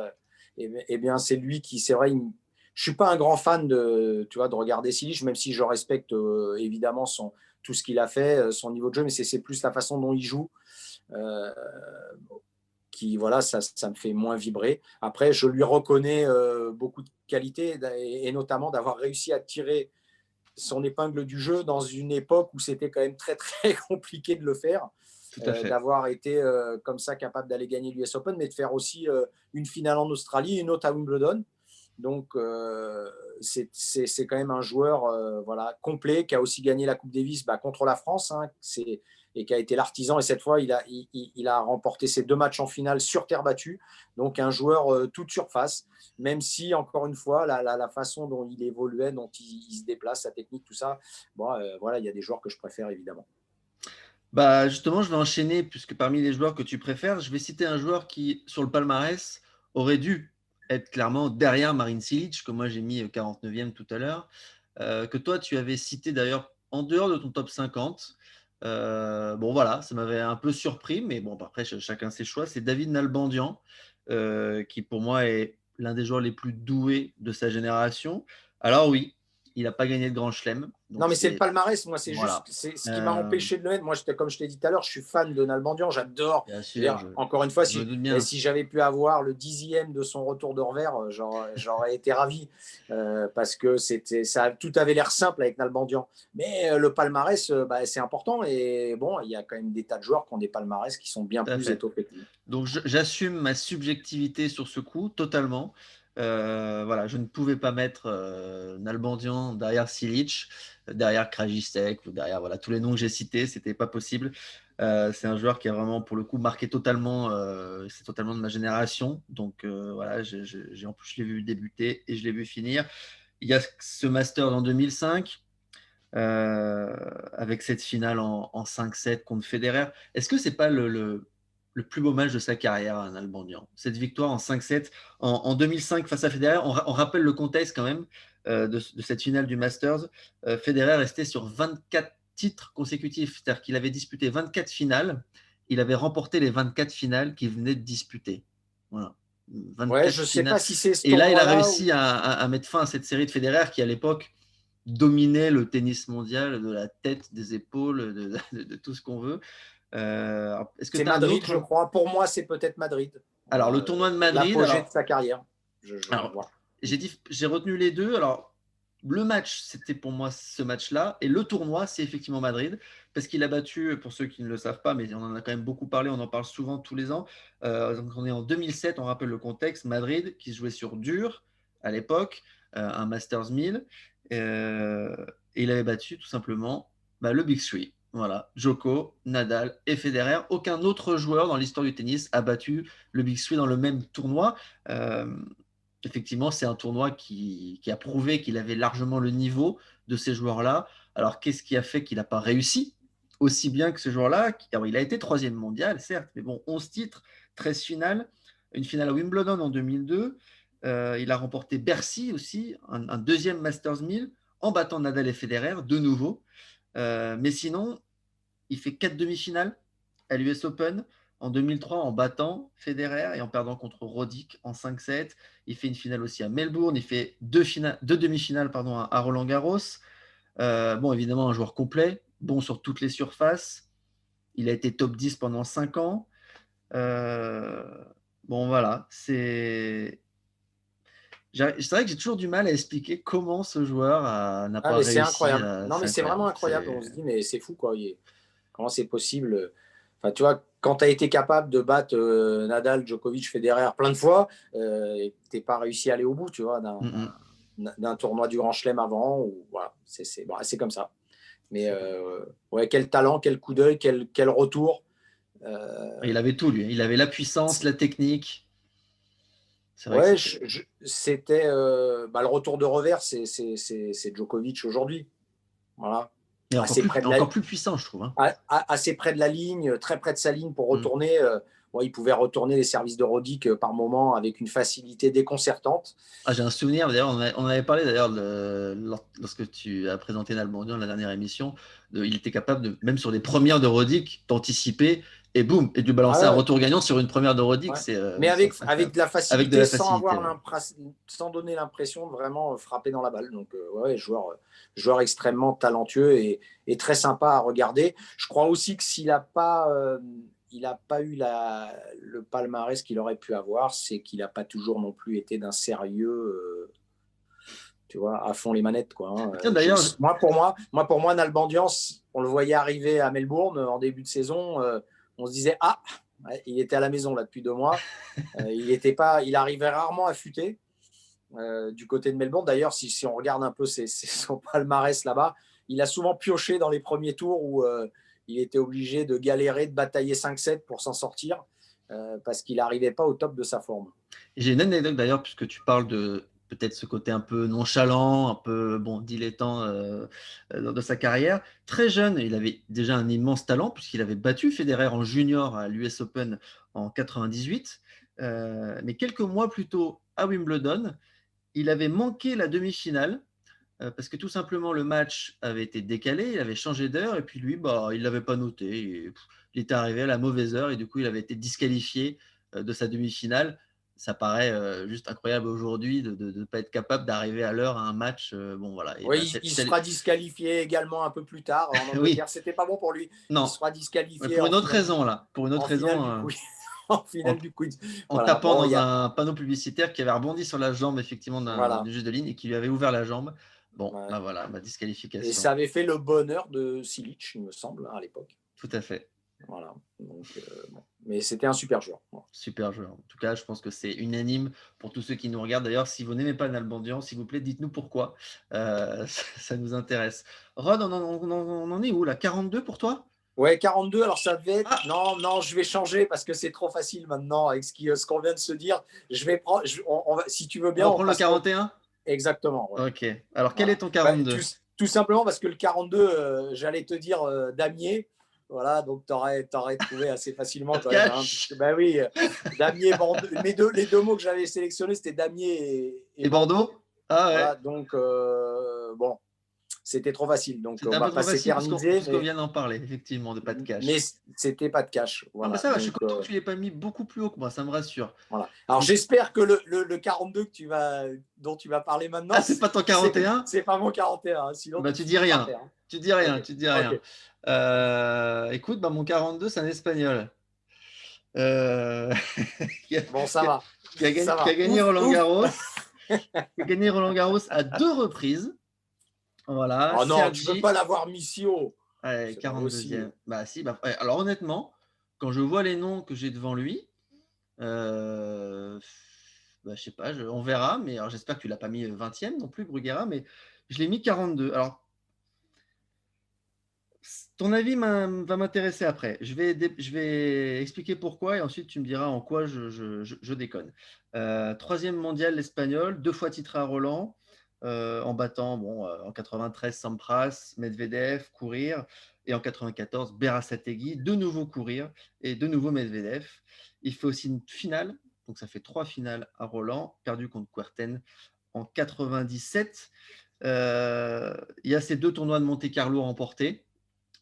eh bien, c'est lui qui, c'est vrai, je suis pas un grand fan de regarder Cilic, même si je respecte évidemment tout ce qu'il a fait, son niveau de jeu, mais c'est plus la façon dont il joue euh, qui, voilà, ça me fait moins vibrer. Après, je lui reconnais beaucoup de qualités et notamment d'avoir réussi à tirer son épingle du jeu dans une époque où c'était quand même très, très compliqué de le faire. tout à fait. d'avoir été comme ça capable d'aller gagner l'US Open, mais de faire aussi une finale en Australie, une autre à Wimbledon. Donc, c'est quand même un joueur voilà, complet qui a aussi gagné la Coupe Davis contre la France hein, et qui a été l'artisan. Et cette fois, il a remporté ses 2 matchs en finale sur terre battue. Donc, un joueur toute surface, même si, encore une fois, la façon dont il évoluait, dont il se déplace, sa technique, tout ça, bon, voilà, il y a des joueurs que je préfère évidemment. Bah, justement, je vais enchaîner, puisque parmi les joueurs que tu préfères, je vais citer un joueur qui, sur le palmarès, aurait dû être clairement derrière Marin Cilic, que moi j'ai mis 49e tout à l'heure, que toi tu avais cité d'ailleurs en dehors de ton top 50. Bon voilà, ça m'avait un peu surpris, mais bon, après chacun ses choix. C'est David Nalbandian, qui pour moi est l'un des joueurs les plus doués de sa génération. Alors oui, il n'a pas gagné de Grand Chelem, Non, donc mais c'est le c'est palmarès. Moi, c'est juste voilà. c'est ce qui m'a empêché de le mettre. Moi, comme je t'ai dit tout à l'heure, je suis fan de Nalbandian. J'adore. Bien Je veux sûr, dire, encore une fois, je me doute et bien. si j'avais pu avoir le 10e de son retour de revers, j'aurais été ravi parce que tout avait l'air simple avec Nalbandian. Mais le palmarès, c'est important. Et bon, il y a quand même des tas de joueurs qui ont des palmarès qui sont bien Tout à plus fait. étoffés que lui. Donc j'assume ma subjectivité sur ce coup totalement. Voilà, je ne pouvais pas mettre Nalbandian derrière Silic, derrière Krajicek ou derrière voilà, tous les noms que j'ai cités, c'était pas possible. C'est un joueur qui a vraiment pour le coup marqué totalement, c'est totalement de ma génération. Donc voilà, en plus je l'ai vu débuter et je l'ai vu finir. Il y a ce Master en 2005. Avec cette finale en 5-7 contre Federer. Est-ce que c'est pas le plus beau match de sa carrière à Nalbandian? Cette victoire en 5-7 en 2005 face à Federer, on rappelle le contexte quand même de cette finale du Masters. Federer restait sur 24 titres consécutifs, c'est-à-dire qu'il avait disputé 24 finales, il avait remporté les 24 finales qu'il venait de disputer. Voilà. Ouais, 24 je ne sais finales. pas si c'est ce Et là, il a tournoi-là réussi ou. à mettre fin à cette série de Federer qui, à l'époque, dominait le tennis mondial de la tête, des épaules, de tout ce qu'on veut. Est-ce que C'est tu as un Madrid, je autre. crois. Pour moi, c'est peut-être Madrid. Alors, Voilà, le tournoi de Madrid, l'apogée de sa carrière. alors Voilà. j'ai retenu les deux. Alors, le match, c'était pour moi ce match-là. Et le tournoi, c'est effectivement Madrid. Parce qu'il a battu, pour ceux qui ne le savent pas, mais on en a quand même beaucoup parlé, on en parle souvent tous les ans. Donc on est en 2007, on rappelle le contexte. Madrid, qui se jouait sur dur à l'époque, un Masters 1000. Et il avait battu tout simplement le Big Three. Voilà, Djoko, Nadal et Federer. Aucun autre joueur dans l'histoire du tennis a battu le Big Three dans le même tournoi. Euh, Effectivement, c'est un tournoi qui a prouvé qu'il avait largement le niveau de ces joueurs-là. Alors, qu'est-ce qui a fait qu'il n'a pas réussi aussi bien que ce joueur-là? Alors, il a été troisième mondial, certes, mais bon, 11 titres, 13 finales, une finale à Wimbledon en 2002. Il a remporté Bercy aussi, un deuxième Masters 1000, en battant Nadal et Federer, de nouveau. Mais sinon, il fait 4 demi-finales à l'US Open en 2003 en battant Federer et en perdant contre Roddick en 5-7. Il fait une finale aussi à Melbourne. Il fait deux demi-finales à Roland Garros. Bon, évidemment, un joueur complet, bon sur toutes les surfaces. Il a été top 10 pendant 5 ans. Euh, bon, voilà. C'est vrai que j'ai toujours du mal à expliquer comment ce joueur n'a Ah, pas mais c'est réussi. incroyable. Non, mais C'est c'est vraiment incroyable. incroyable. On se dit, mais c'est fou, quoi. Comment c'est possible? Enfin, tu vois, quand tu as été capable de battre Nadal, Djokovic, Federer plein de fois, et que tu n'es pas réussi à aller au bout, tu vois, Mm -mm. d'un tournoi du Grand Chelem avant, ou voilà, c'est comme ça. Mais ouais, quel talent, quel coup d'œil, quel retour. Il avait tout, lui. Il avait la puissance, la technique. C'est vrai que Ouais, c'était. c'était le retour de revers, c'est Djokovic aujourd'hui. Voilà. Et Assez près de la, encore plus puissant, je trouve. Hein. assez près de la ligne, très près de sa ligne pour Mm. retourner. Ouais, il pouvait retourner les services de Roddick par moment avec une facilité déconcertante. Ah, j'ai un souvenir, d'ailleurs, on avait parlé d'ailleurs lorsque tu as présenté Nalbandian dans la dernière émission, il était capable, même sur les premières de Roddick, d'anticiper et boum, et de lui balancer un Ah ouais, retour gagnant sur une première de Roddick, ouais. c'est Mais avec incroyable. de la Avec de la facilité, facilité, ouais. sans donner l'impression de vraiment frapper dans la balle. Donc, ouais, joueur extrêmement talentueux et très sympa à regarder. Je crois aussi que s'il n'a pas, il a pas eu le palmarès qu'il aurait pu avoir, c'est qu'il n'a pas toujours non plus été d'un sérieux. Tu vois, à fond les manettes, quoi. Hein. Tiens, d'ailleurs, Moi, pour moi, Nalbandian, on le voyait arriver à Melbourne en début de saison. on se disait ah, ouais, il était à la maison là depuis 2 mois. Il arrivait rarement à futer du côté de Melbourne. D'ailleurs, si on regarde un peu son palmarès là-bas, il a souvent pioché dans les premiers tours où il était obligé de galérer, de batailler 5-7 pour s'en sortir parce qu'il n'arrivait pas au top de sa forme. J'ai une anecdote d'ailleurs, puisque tu parles de peut-être ce côté un peu nonchalant, un peu bon, dilettant de sa carrière. Très jeune, il avait déjà un immense talent, puisqu'il avait battu Federer en junior à l'US Open en 98. Mais quelques mois plus tôt, à Wimbledon, il avait manqué la demi-finale parce que tout simplement le match avait été décalé, il avait changé d'heure et puis lui, bah, il ne l'avait pas noté. Il était arrivé à la mauvaise heure et du coup, il avait été disqualifié de sa demi-finale. Ça paraît juste incroyable aujourd'hui de ne pas être capable d'arriver à l'heure à un match. Bon, voilà. Et ben, Oui, il sera disqualifié également un peu plus tard en oui, Angleterre. C'était pas bon pour lui. Il non. sera Mais disqualifié pour une autre raison, là. Pour une autre en finale raison, du quiz. En en, finale du quiz. en Voilà. tapant Bon, il dans y a, un panneau publicitaire qui avait rebondi sur la jambe, effectivement, voilà. du juge de ligne et qui lui avait ouvert la jambe. Bon, Ouais. bah voilà, ma Et disqualification. ça avait fait le bonheur de Silic, il me semble, à l'époque. Tout à fait. Voilà. Donc, bon. Mais c'était un super joueur. Voilà. Super joueur. En tout cas, je pense que c'est unanime pour tous ceux qui nous regardent. D'ailleurs, si vous n'aimez pas Nalbandian, s'il vous plaît, dites-nous pourquoi. Ça nous intéresse. Rod, on en est où là? 42 pour toi? Ouais, 42, alors ça devait être. Ah, Non, non, je vais changer parce que c'est trop facile maintenant avec ce qu'on vient de se dire. Je vais prendre. Si tu veux on bien, va on prendre le passera. 41. Exactement, ouais. Ok. Alors, quel est Voilà. ton Bah, 42? tout simplement parce que le 42, j'allais te dire damier. Voilà, donc tu aurais trouvé assez facilement Ça te quand même. Hein, puisque, cache. bah oui, damier, Bordeaux. Les deux mots que j'avais sélectionnés, c'était damier et Et Bordeaux. Bordeaux? Ah ouais. Voilà, donc bon, c'était trop facile. Donc C'était on un va peu trop pas facile s'éterniser, puisqu'on vient d'en parler, effectivement, de pas de mais cash. c'était pas de cash. Non, bah Voilà, ça va, je suis donc content que tu ne l'aies pas mis beaucoup plus haut que moi, ça me rassure. voilà. Alors j'espère que le 42 dont tu vas parler Ah, maintenant, c'est pas ton 41? c'est pas mon 41, hein, sinon Bah, tu tu dis finis par rien. terre. Hein. Tu dis rien, Ok, tu dis ok. rien. Écoute, bah, mon 42, c'est un Espagnol. Euh, qui a, Bon, ça qui a- va, ça qui a va. gagné Ouf, Roland ouf. Garros, qui a gagné Roland Garros à 2 reprises. Voilà, Oh non, tu peux Sergi, pas l'avoir mis si haut. ouais, C'est pas 42e. possible. Bah si, bah, ouais, alors honnêtement, quand je vois les noms que j'ai devant lui, euh, bah, je sais pas, on verra, mais alors j'espère que tu l'as pas mis 20e non plus, Bruguera, mais je l'ai mis 42. Alors, ton avis va m'intéresser après. Je vais expliquer pourquoi et ensuite tu me diras en quoi je déconne. Troisième mondial, l'Espagnol, 2 fois titré à Roland, en battant bon, en 93 Sampras, Medvedev, Courir, et en 94 Berasategui, de nouveau Courir et de nouveau Medvedev. Il fait aussi une finale, donc ça fait 3 finales à Roland, perdu contre Kuerten en 97. Il y a ces 2 tournois de Monte-Carlo remportés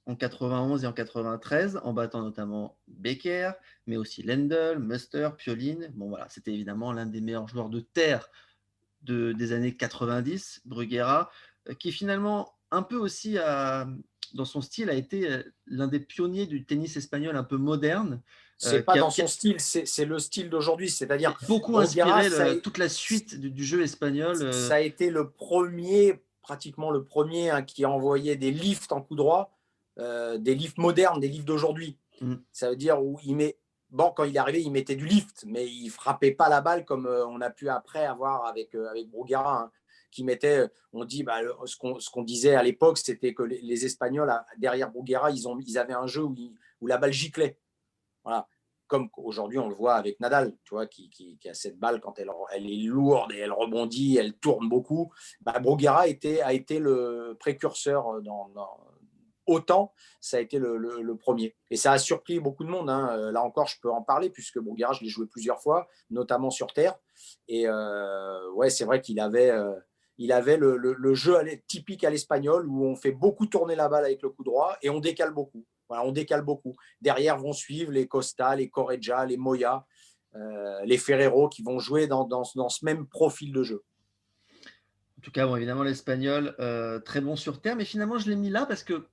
en 91 et en 93, en battant notamment Becker, mais aussi Lendl, Muster, Pioline. Bon voilà, c'était évidemment l'un des meilleurs joueurs de terre des années 90, Bruguera, qui finalement, un peu aussi, dans son style, a été l'un des pionniers du tennis espagnol un peu moderne, C'est pas qui a, dans qui a son style, c'est le style d'aujourd'hui. C'est-à-dire, beaucoup Bruguera, inspiré toute la suite du jeu espagnol. ça a été le premier, pratiquement le premier, hein, qui a envoyé des lifts en coup droit, des lifts modernes, des lifts d'aujourd'hui. Mm. Ça veut dire où il met. Bon, quand il est arrivé, il mettait du lift, mais il frappait pas la balle comme on a pu après avoir avec Bruguera, hein, qui mettait. On dit, bah, ce qu'on disait à l'époque, c'était que les Espagnols, derrière Bruguera, ils avaient un jeu où la balle giclait. Voilà. Comme aujourd'hui, on le voit avec Nadal, tu vois, qui a cette balle quand elle est lourde et elle rebondit, elle tourne beaucoup. Bah, Bruguera a été le précurseur autant, ça a été le premier. Et ça a surpris beaucoup de monde. Hein. Là encore, je peux en parler puisque Bruguera, je l'ai joué plusieurs fois, notamment sur terre. Et ouais, c'est vrai il avait le jeu typique à l'espagnol où on fait beaucoup tourner la balle avec le coup droit et on décale beaucoup. Voilà, on décale beaucoup. Derrière vont suivre les Costa, les Correja, les Moya, les Ferrero qui vont jouer dans ce même profil de jeu. En tout cas, bon, évidemment, l'Espagnol, très bon sur terre, mais finalement, je l'ai mis là parce que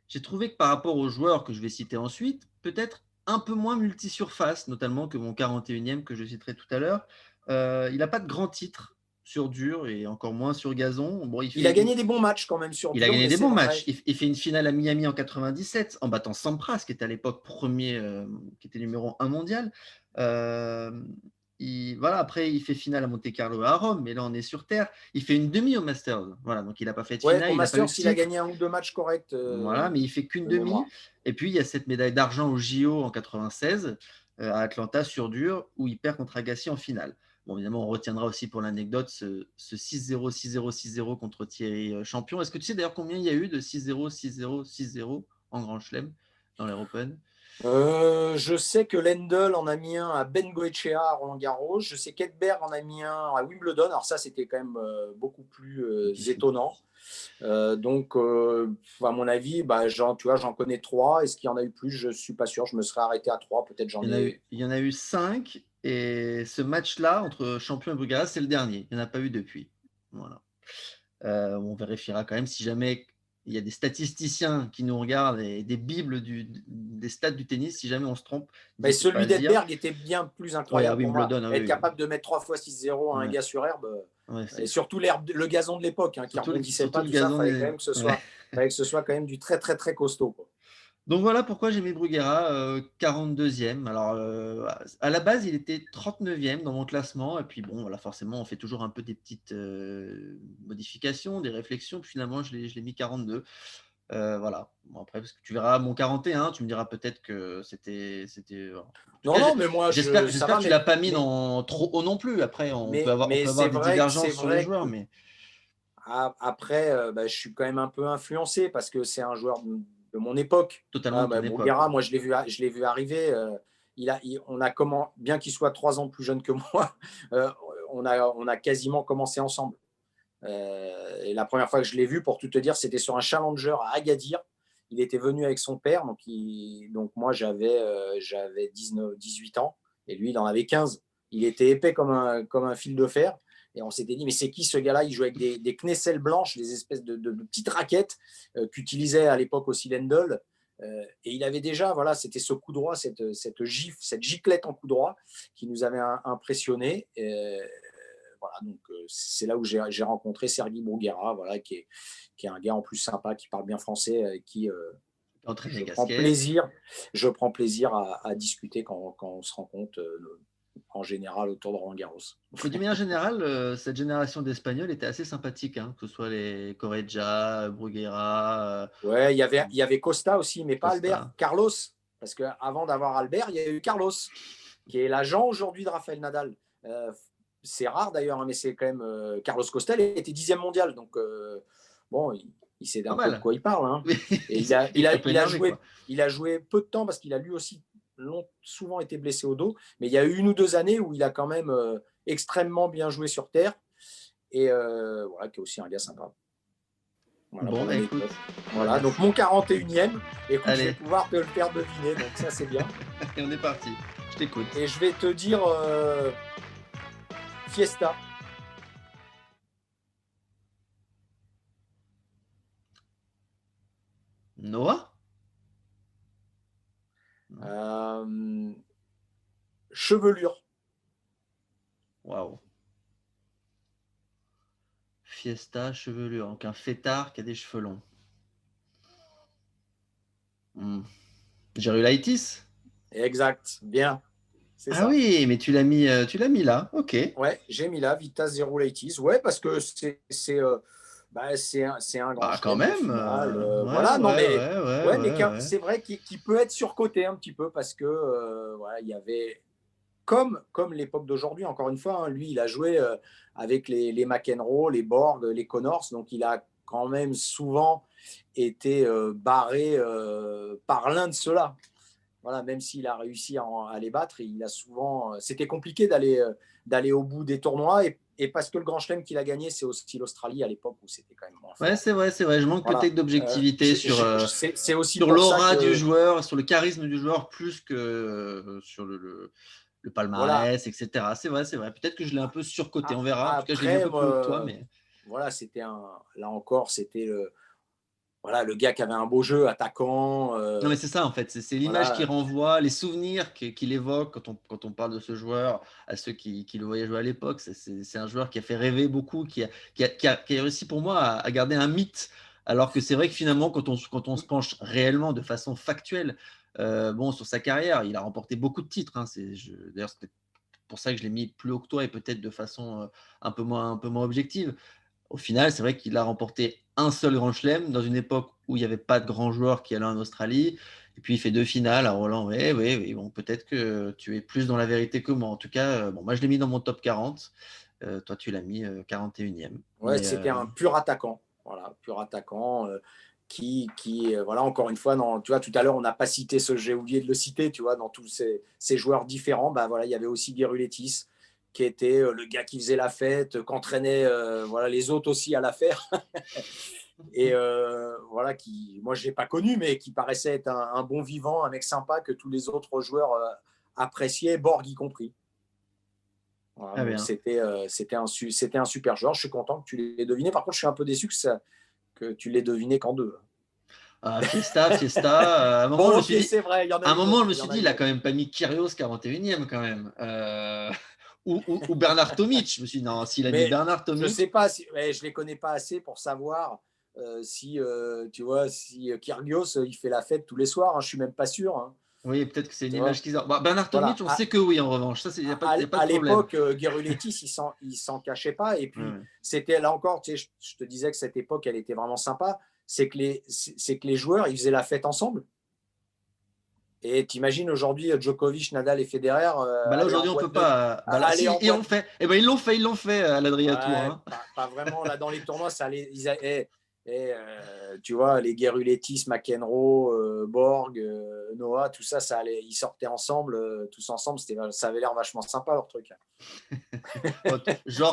j'ai trouvé que par rapport aux joueurs que je vais citer ensuite, peut-être un peu moins multi-surface, notamment que mon 41e que je citerai tout à l'heure. Il n'a pas de grand titre sur dur et encore moins sur gazon. Bon, Il a gagné des bons matchs quand même sur il a dur, gagné mais des c'est bons vrai. matchs. Il fait une finale à Miami en 97 en battant Sampras, qui était à l'époque premier, qui était numéro 1 mondial. Voilà, après, il fait finale à Monte-Carlo et à Rome, mais là, on est sur Terre. Il fait une demi au Masters. Voilà, donc il n'a pas fait de Ouais, finale, au il n'a pas eu Masters, le il a titre. gagné 1 ou 2 matchs corrects Voilà, mais il fait qu'une de demi. mémoire. Et puis, il y a cette médaille d'argent au JO en 96 à Atlanta sur dur, où il perd contre Agassi en finale. Bon, évidemment, on retiendra aussi pour l'anecdote ce 6-0, 6-0, 6-0 contre Thierry Champion. Est-ce que tu sais d'ailleurs combien il y a eu de 6-0, 6-0, 6-0 en Grand Chelem dans l'Air Open? Je sais que Lendl en a mis un à Ben Goetchea à Roland-Garros. Je sais qu'Edberg en a mis un à Wimbledon. Alors ça, c'était quand même beaucoup plus Difficile. étonnant. Donc, à mon avis, tu vois, j'en connais 3. Est-ce qu'il y en a eu plus? Je ne suis pas sûr. Je me serais arrêté à 3. Peut-être j'en ai. Il y en a eu 5. Et ce match-là, entre Champion et Brugara, c'est le dernier. Il n'y en a pas eu depuis. Voilà. On vérifiera quand même si jamais il y a des statisticiens qui nous regardent et des bibles des stats du tennis. Si jamais on se trompe, Mais n'hésitez pas à celui le dire. d'Edberg était bien plus Oui, à incroyable pour moi. Wimbledon, ah Être oui, capable de mettre 3 fois 6-0 à un oui. gars sur herbe, Ouais, et surtout le gazon de l'époque, qui rebondissait surtout pas, le tout ça, il gazon. fallait quand même que ce soit quand même du très très très costaud, quoi. Donc voilà pourquoi j'ai mis Bruguera 42e. Alors à la base, il était 39e dans mon classement. Et puis bon, voilà, forcément, on fait toujours un peu des petites modifications, des réflexions. Puis finalement, je l'ai mis 42. Voilà. Bon, après, parce que tu verras mon 41, tu me diras peut-être que c'était. En tout Non, cas, non, mais moi, ça j'espère va, que tu l'as pas mis dans trop haut non plus. Après, on mais peut avoir c'est des vrai que divergences sur les joueurs, que mais après, je suis quand même un peu influencé parce que c'est un joueur de mon époque. totalement de ton époque. Bourguera, Ouais. moi, je l'ai vu arriver. Bien qu'il soit 3 ans plus jeune que moi, euh, on a quasiment commencé ensemble. Et la première fois que je l'ai vu, pour tout te dire, c'était sur un challenger à Agadir. Il était venu avec son père, donc moi j'avais 18 ans et lui il en avait 15. Il était épais comme un fil de fer. Et on s'était dit, mais c'est qui ce gars-là? Il jouait avec des Knessel blanches, des espèces de petites raquettes qu'utilisait à l'époque aussi Lendl. Et il avait déjà, voilà, c'était ce coup droit, cette giclette en coup droit qui nous avait impressionné. Voilà, donc c'est là où j'ai rencontré Sergi Bruguera, voilà, qui est un gars en plus sympa, qui parle bien français, avec qui Entraîné je prends casquette. plaisir, à discuter quand on se rencontre en général autour de Roland-Garros. Mais d'une manière générale, cette génération d'Espagnols était assez sympathique, hein, que ce soit les Correia, Bruguera, Ouais, il y avait Costa aussi, mais pas Albert, Costa. Carlos, parce qu'avant d'avoir Albert, il y a eu Carlos, qui est l'agent aujourd'hui de Rafael Nadal. C'est rare d'ailleurs, mais c'est quand même Carlos Costa, il était 10e mondial, donc bon, il sait Pas un peu de mal. quoi il parle, hein. Et Il était un peu énervé, quoi. il a joué peu de temps parce qu'il a lui aussi souvent été blessé au dos, mais il y a eu 1 ou 2 années où il a quand même extrêmement bien joué sur terre et voilà, qui est aussi un gars sympa. Voilà Bon, pour bah écoute, l'anecdote. bah, Voilà, donc merci. mon 41e, écoute, je vais Allez, pouvoir te le faire deviner, donc ça c'est bien. et on est parti. Je t'écoute. Et je vais te dire Fiesta. Noah? Euh, chevelure. Waouh. Fiesta, chevelure. Donc un fêtard qui a des cheveux longs. Hmm. Gerulaitis? Exact, bien, c'est Ah ça. oui, mais tu l'as mis là. Ok. Ouais, j'ai mis là, Vitas Zero Laitis. Ouais, parce que c'est un grand Ah, quand chelem au même. final. Ouais, Voilà, non, ouais, mais ouais, ouais, ouais, mais ouais, ouais. c'est vrai qu'il peut être surcoté un petit peu parce que voilà, il y avait comme l'époque d'aujourd'hui, encore une fois, hein, lui, il a joué avec les McEnroe, les Borg, les Connors, donc il a quand même souvent été barré par l'un de ceux-là. Voilà, même s'il a réussi à les battre, il a souvent. C'était compliqué d'aller au bout des tournois et parce que le grand chelem qu'il a gagné, c'est aussi l'Australie à l'époque où c'était quand même moins Ouais, fort. c'est vrai, c'est vrai. Je manque Voilà. peut-être d'objectivité C'est aussi sur pour ça l'aura du que joueur, sur le charisme du joueur, plus que sur le voilà. palmarès, etc. C'est vrai, c'est vrai. Peut-être que je l'ai un peu surcoté. On verra. En tout cas, je l'ai mis un Après, peu plus haut que toi, mais voilà, là encore, c'était voilà, le gars qui avait un beau jeu, attaquant, Non, mais c'est ça en fait, c'est l'image qu'il voilà. renvoie, les souvenirs qu'il évoque quand on parle de ce joueur à ceux qui le voyaient jouer à l'époque. C'est un joueur qui a fait rêver beaucoup, qui a réussi pour moi à garder un mythe. Alors que c'est vrai que finalement, quand on se penche réellement de façon factuelle, bon, sur sa carrière, il a remporté beaucoup de titres, hein. D'ailleurs, c'est pour ça que je l'ai mis plus haut que toi et peut-être de façon un peu moins objective. Au final, c'est vrai qu'il a remporté un seul Grand Chelem dans une époque où il n'y avait pas de grands joueurs qui allaient en Australie. Et puis il fait deux finales à Roland. Oui, oui, oui. Bon, peut-être que tu es plus dans la vérité que moi. En tout cas, bon, moi je l'ai mis dans mon top 40. Toi, tu l'as mis 41e. Ouais, Mais c'était un pur attaquant. Voilà, pur attaquant voilà, encore une fois, tu vois, tout à l'heure, on n'a pas cité ce, j'ai oublié de le citer, tu vois, dans tous ces joueurs différents, bah voilà, il y avait aussi Geruletis, qui était le gars qui faisait la fête, qu'entraînait voilà, les autres aussi à la faire. Et voilà, moi, je ne l'ai pas connu, mais qui paraissait être un bon vivant, un mec sympa que tous les autres joueurs appréciaient, Borg y compris. Voilà, très donc bien. c'était un super joueur. Je suis content que tu l'aies deviné. Par contre, je suis un peu déçu que tu l'aies deviné qu'en deux. Ah, Fiesta, Fiesta. À un moment, je Bon, me ok, suis dit, c'est vrai, il y en a à un une moment, je autre. me Il y suis en dit, a il une a quand autre. même pas mis Kyrgios 41e quand même. Ou Bernard Tomic. Je me suis dit, non, s'il a mis Mais Bernard je ne Tomic, sais pas, je ne les connais pas assez pour savoir si, tu vois, si Kyrgios, il fait la fête tous les soirs. Hein, je ne suis même pas sûr. Hein, oui, peut-être que c'est une tu image vois. qu'ils ont. Bah, Bernard Tomic, Voilà. on sait que oui, en revanche. Ça, il n'y a pas, y a pas de À problème. l'époque, Geruletis, il s'en cachait pas. Et Ouais, puis, ouais. c'était là encore, tu sais, je te disais que cette époque, elle était vraiment sympa. C'est que les joueurs, ils faisaient la fête ensemble. Et t'imagines aujourd'hui Djokovic, Nadal et Federer Bah là, aujourd'hui, on peut pas. Bah là, aller si, en et on boîte. fait. Eh ben, ils l'ont fait à l'Adria Tour, Ouais, hein. pas vraiment là dans les tournois, tu vois, les Geruletis, McEnroe, Borg, Noah, tout ça, ça allait, ils sortaient ensemble, tous ensemble, ça avait l'air vachement sympa leur truc. Oh,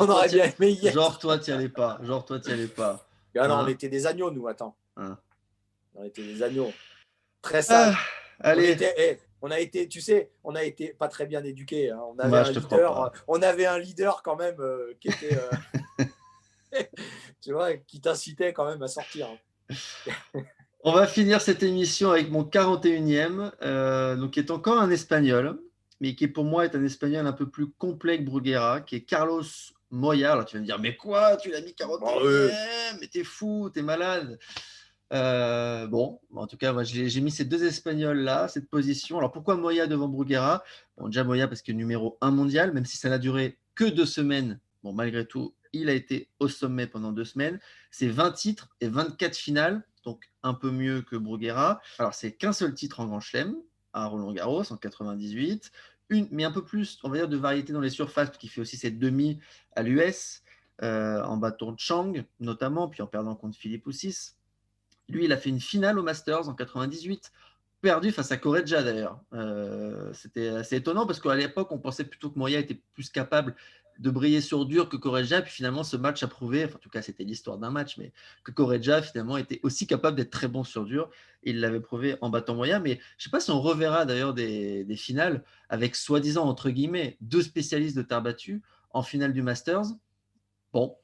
On aurait bien aimé y Genre, être. toi, t'y allais pas. Genre, toi, t'y allais pas. Ah non, on Hein? était des agneaux, nous, attends. Hein. On était des agneaux. Très Ah, sages. allez. On a été, tu sais, on a été pas très bien éduqués. Hein. Bah, je te crois pas. On avait un leader quand même qui était, tu vois, qui t'incitait quand même à sortir. Hein. On va finir cette émission avec mon 41e, donc qui est encore un Espagnol, mais qui pour moi est un Espagnol un peu plus complet que Bruguera, qui est Carlos Moya. Alors tu vas me dire, mais quoi, tu l'as mis Bon, 41e, mais t'es fou, t'es malade. Bon, en tout cas, moi, j'ai mis ces deux Espagnols-là, cette position. Alors pourquoi Moya devant Bruguera? Bon, déjà Moya parce que numéro 1 mondial, même si ça n'a duré que 2 semaines, bon, malgré tout, il a été au sommet pendant 2 semaines. C'est 20 titres et 24 finales, donc un peu mieux que Bruguera. Alors c'est qu'un seul titre en Grand Chelem, à Roland-Garros en 98, mais un peu plus, on va dire, de variété dans les surfaces, qui fait aussi cette demi à l'US, en battant Chang notamment, puis en perdant contre Philippe Oussis. Lui, il a fait une finale au Masters en 98, perdu face à Correggia d'ailleurs. C'était assez étonnant parce qu'à l'époque, on pensait plutôt que Moya était plus capable de briller sur dur que Correggia. Puis finalement, ce match a prouvé, enfin, en tout cas, c'était l'histoire d'un match, mais que Correggia finalement était aussi capable d'être très bon sur dur. Et il l'avait prouvé en battant Moya. Mais je ne sais pas si on reverra d'ailleurs des finales avec soi-disant, entre guillemets, deux spécialistes de terre battue en finale du Masters. Bon,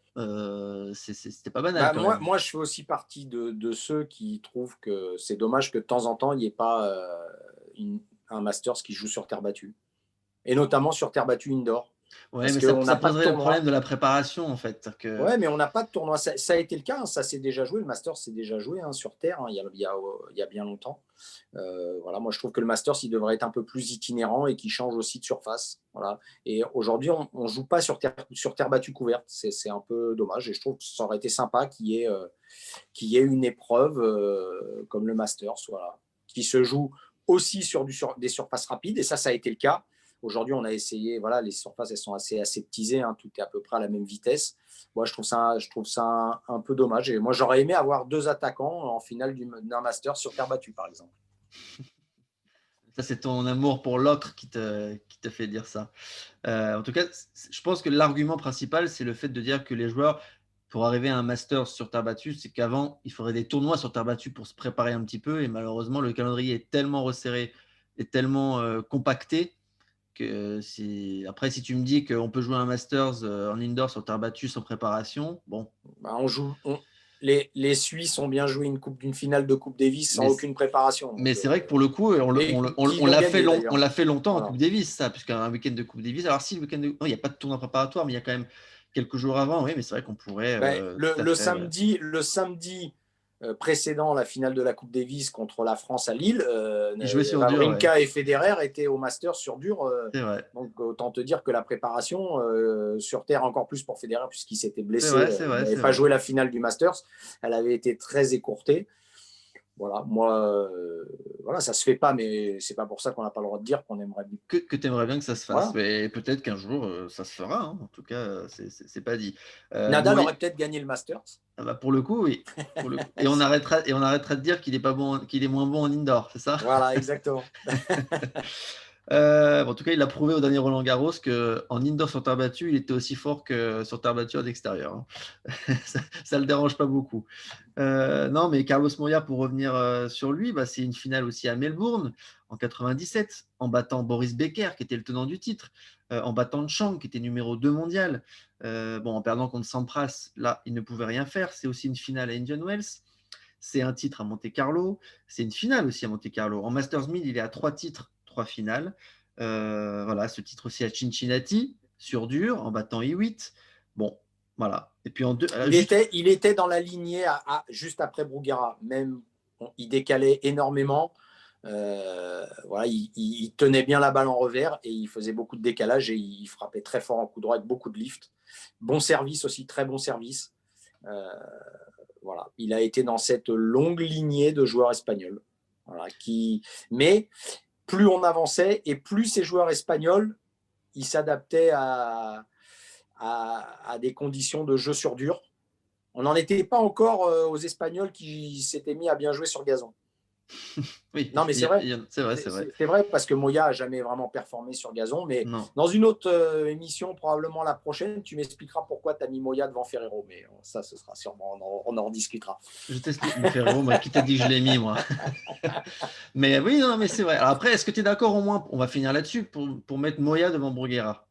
c'était pas banal bah, quand même. moi, je fais aussi partie de ceux qui trouvent que c'est dommage que de temps en temps, il n'y ait pas un Masters qui joue sur terre battue. Et notamment sur terre battue indoor. Ouais, Parce mais ça, qu'on ça n'a pas de poserait le problème tournoi. de la préparation, en fait. Que... Ouais, mais on n'a pas de tournoi. Ça a été le cas, hein. Ça s'est déjà joué. Le Masters s'est déjà joué hein, sur terre hein, il y a bien longtemps. Voilà, moi, je trouve que le Masters, il devrait être un peu plus itinérant et qu'il change aussi de surface. Voilà. Et aujourd'hui, on ne joue pas sur terre battue couverte. C'est un peu dommage. Et je trouve que ça aurait été sympa qu'il y ait une épreuve comme le Masters, voilà, qui se joue aussi sur des surfaces rapides. Et ça a été le cas. Aujourd'hui, on a essayé, voilà, les surfaces, elles sont assez aseptisées, hein, tout est à peu près à la même vitesse. Moi, je trouve ça un peu dommage. Et moi, j'aurais aimé avoir deux attaquants en finale d'un Master sur terre battue, par exemple. Ça, c'est ton amour pour l'autre qui te fait dire ça. En tout cas, je pense que l'argument principal, c'est le fait de dire que les joueurs, pour arriver à un master sur terre battue, c'est qu'avant, il faudrait des tournois sur terre battue pour se préparer un petit peu. Et malheureusement, le calendrier est tellement resserré et tellement compacté que après, si tu me dis qu'on peut jouer un Masters en indoor sur terre battue sans préparation, bon. Bah, les Suisses ont bien joué une finale de Coupe Davis sans aucune préparation. Donc, mais c'est vrai que pour le coup, on l'a fait longtemps en Coupe Davis, ça, puisqu'un week-end de Coupe Davis. Alors si le week-end non, il n'y a pas de tournoi préparatoire, mais il y a quand même quelques jours avant, oui, mais c'est vrai qu'on pourrait le samedi précédent la finale de la Coupe Davis contre la France à Lille, Wawrinka et Federer étaient au Masters sur dur. C'est vrai. Donc autant te dire que la préparation sur terre, encore plus pour Federer, puisqu'il s'était blessé, il n'avait pas joué la finale du Masters, elle avait été très écourtée. Voilà, moi, voilà, ça se fait pas, mais c'est pas pour ça qu'on n'a pas le droit de dire qu'on aimerait que tu aimerais bien que ça se fasse. Voilà. Mais peut-être qu'un jour ça se fera. Hein. En tout cas, c'est pas dit. Nadal aurait peut-être gagné le Masters. Ah bah pour le coup, oui. Et on arrêtera de dire qu'il est pas bon, qu'il est moins bon en indoor, c'est ça? Voilà, exactement. En tout cas, il a prouvé au dernier Roland-Garros qu'en indoor sur terre battue, il était aussi fort que sur terre battue à l'extérieur. Hein. Ça le dérange pas beaucoup. Non, mais Carlos Moya, pour revenir sur lui, c'est une finale aussi à Melbourne en 97, en battant Boris Becker, qui était le tenant du titre, en battant Chang, qui était numéro 2 mondial. En perdant contre Sampras, là, il ne pouvait rien faire. C'est aussi une finale à Indian Wells. C'est un titre à Monte-Carlo. C'est une finale aussi à Monte-Carlo. En Masters 1000, il est à 3 titres, 3 finales. Voilà, ce titre aussi à Cincinnati, sur dur, en battant I8. Bon, voilà. Et puis il était dans la lignée juste après Bruguera. Même, il décalait énormément. Voilà, il tenait bien la balle en revers et il faisait beaucoup de décalage et il frappait très fort en coup droit avec beaucoup de lift. Bon service aussi, très bon service. Voilà, il a été dans cette longue lignée de joueurs espagnols. Voilà, mais plus on avançait et plus ces joueurs espagnols, ils s'adaptaient à des conditions de jeu sur dur. On n'en était pas encore aux Espagnols qui s'étaient mis à bien jouer sur gazon. Oui, non, mais c'est vrai. C'est vrai. C'est vrai parce que Moya n'a jamais vraiment performé sur gazon. Mais dans une autre émission, probablement la prochaine, tu m'expliqueras pourquoi tu as mis Moya devant Ferrero. Mais ça, ce sera sûrement, on en rediscutera. Je t'explique, mais Ferrero, moi, qui t'a dit que je l'ai mis, moi. Mais oui, non, mais c'est vrai. Alors après, est-ce que tu es d'accord au moins, on va finir là-dessus, pour mettre Moya devant Bruguera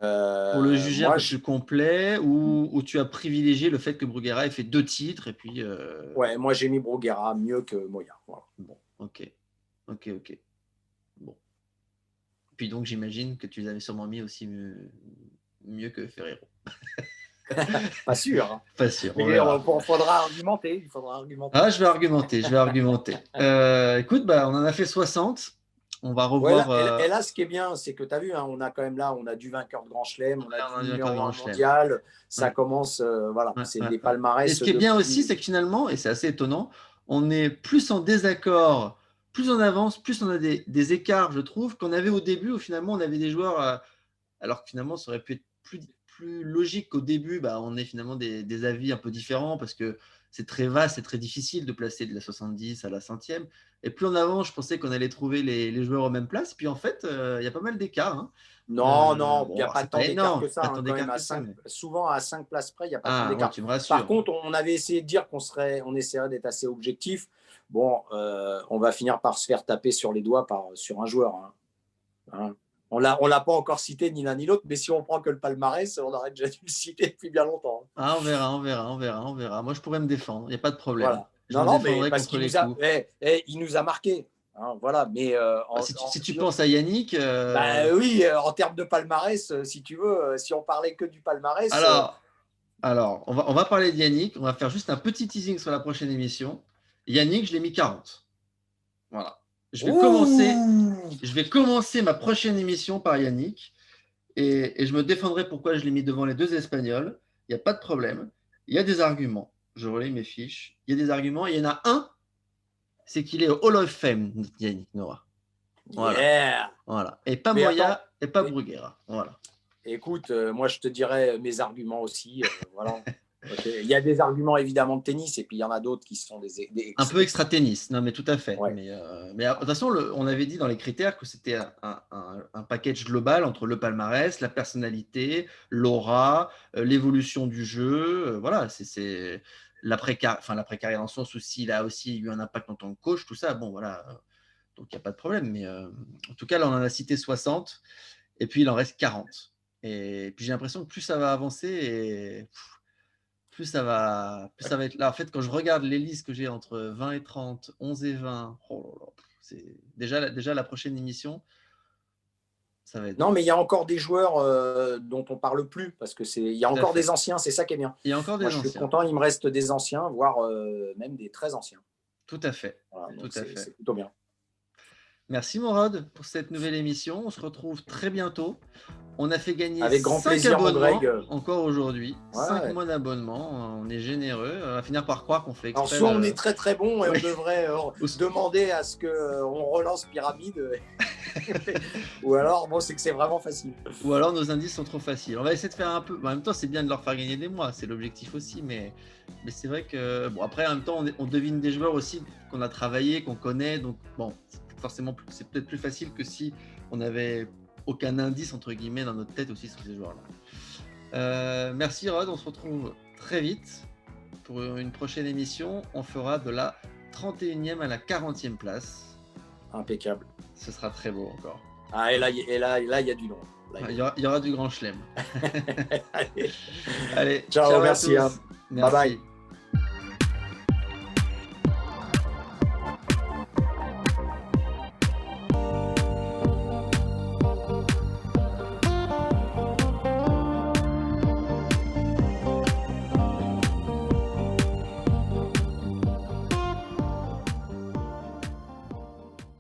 pour le juger un peu plus complet, ou tu as privilégié le fait que Bruguera ait fait 2 titres et puis Ouais, moi j'ai mis Bruguera mieux que Moya. Voilà. Bon, ok. Bon. Puis donc j'imagine que tu les avais sûrement mis aussi mieux que Ferrero. Pas sûr. Hein. Pas sûr. Il faudra argumenter. Ah, je vais argumenter. Écoute, on en a fait 60. On va revoir. Ouais, et là, ce qui est bien, c'est que tu as vu, hein, on a quand même là, on a du vainqueur de Grand Chelem, on a du numéro 1 mondial. Ça commence, voilà, c'est des palmarès. Et ce qui est bien aussi, c'est que finalement, et c'est assez étonnant, on est plus en désaccord, plus on avance, plus on a des écarts, je trouve, qu'on avait au début, où finalement on avait des joueurs, alors que finalement ça aurait pu être plus logique qu'au début, on ait finalement des avis un peu différents, parce que c'est très vaste, c'est très difficile de placer de la 70 à la 100e. Et plus en avant, je pensais qu'on allait trouver les joueurs aux mêmes places. Puis en fait, il y a pas mal d'écarts. Hein. Non, il n'y a pas tant d'écart que ça. Souvent, à 5 places près, il n'y a pas tant d'écart. Tu me rassures. Par contre, on avait essayé de dire on essaierait d'être assez objectif. Bon, on va finir par se faire taper sur les doigts sur un joueur. Hein. On l'a pas encore cité ni l'un ni l'autre, mais si on prend que le palmarès, on aurait déjà dû le citer depuis bien longtemps. Ah, on verra. Moi, je pourrais me défendre. Il n'y a pas de problème. Voilà. Mais parce qu'il nous a marqué. Hein, voilà, mais si tu penses à Yannick, oui, en termes de palmarès, si tu veux, si on parlait que du palmarès. Alors, on va parler de Yannick. On va faire juste un petit teasing sur la prochaine émission. Yannick, je l'ai mis 40. Voilà. Je vais commencer ma prochaine émission par Yannick et je me défendrai pourquoi je l'ai mis devant les 2 Espagnols. Il n'y a pas de problème. Il y a des arguments. Je relaye mes fiches. Il y a des arguments. Il y en a un, c'est qu'il est au Hall of Fame, Yannick Noah. Voilà. Yeah. Voilà. Et pas Moya et pas Bruguera. Voilà. Écoute, moi je te dirais mes arguments aussi. Voilà. Okay. Il y a des arguments évidemment de tennis et puis il y en a d'autres qui sont un peu extra tennis. Non, mais tout à fait. Ouais. Mais de toute façon, on avait dit dans les critères que c'était un package global entre le palmarès, la personnalité, l'aura, l'évolution du jeu. Voilà, c'est l'après-carrière dans le sens où s'il a aussi eu un impact en tant que coach, tout ça. Bon, voilà. Donc il n'y a pas de problème. Mais en tout cas, là, on en a cité 60 et puis il en reste 40. Et puis j'ai l'impression que plus ça va avancer et plus ça va être là. En fait, quand je regarde les listes que j'ai entre 20 et 30, 11 et 20, oh là là, c'est déjà la prochaine émission, ça va être Non, dur. mais il y a encore des joueurs dont on parle plus parce que il y a Tout à encore fait. des anciens, c'est ça qui est bien. Il y a encore Moi, des je suis anciens. content, il me reste des anciens, voire même des très anciens. Tout à fait. Voilà, Tout donc à fait. c'est plutôt bien. Merci Morod pour cette nouvelle émission. On se retrouve très bientôt. On a fait gagner Avec grand 5 plaisir, mon abonnements Greg. encore aujourd'hui. 5 Ouais. mois d'abonnement. On est généreux. On va finir par croire qu'on fait Alors, exprès soit on est très très bon et Oui. on devrait demander à ce qu'on relance Pyramide, ou alors, bon, c'est que c'est vraiment facile. Ou alors nos indices sont trop faciles. On va essayer de faire un peu. En même temps, c'est bien de leur faire gagner des mois. C'est l'objectif aussi. Mais c'est vrai que. Bon, après, en même temps, on devine des joueurs aussi qu'on a travaillé, qu'on connaît. Donc, bon, c'est peut-être plus facile que si on n'avait aucun indice, entre guillemets, dans notre tête aussi sur ces joueurs-là. Merci Rod. On se retrouve très vite pour une prochaine émission. On fera de la 31e à la 40e place. Impeccable. Ce sera très beau encore. Ah, et là, il y a du nom. Il y aura du grand chelem. Allez. Allez, Ciao, à merci. tous. Merci. Bye bye.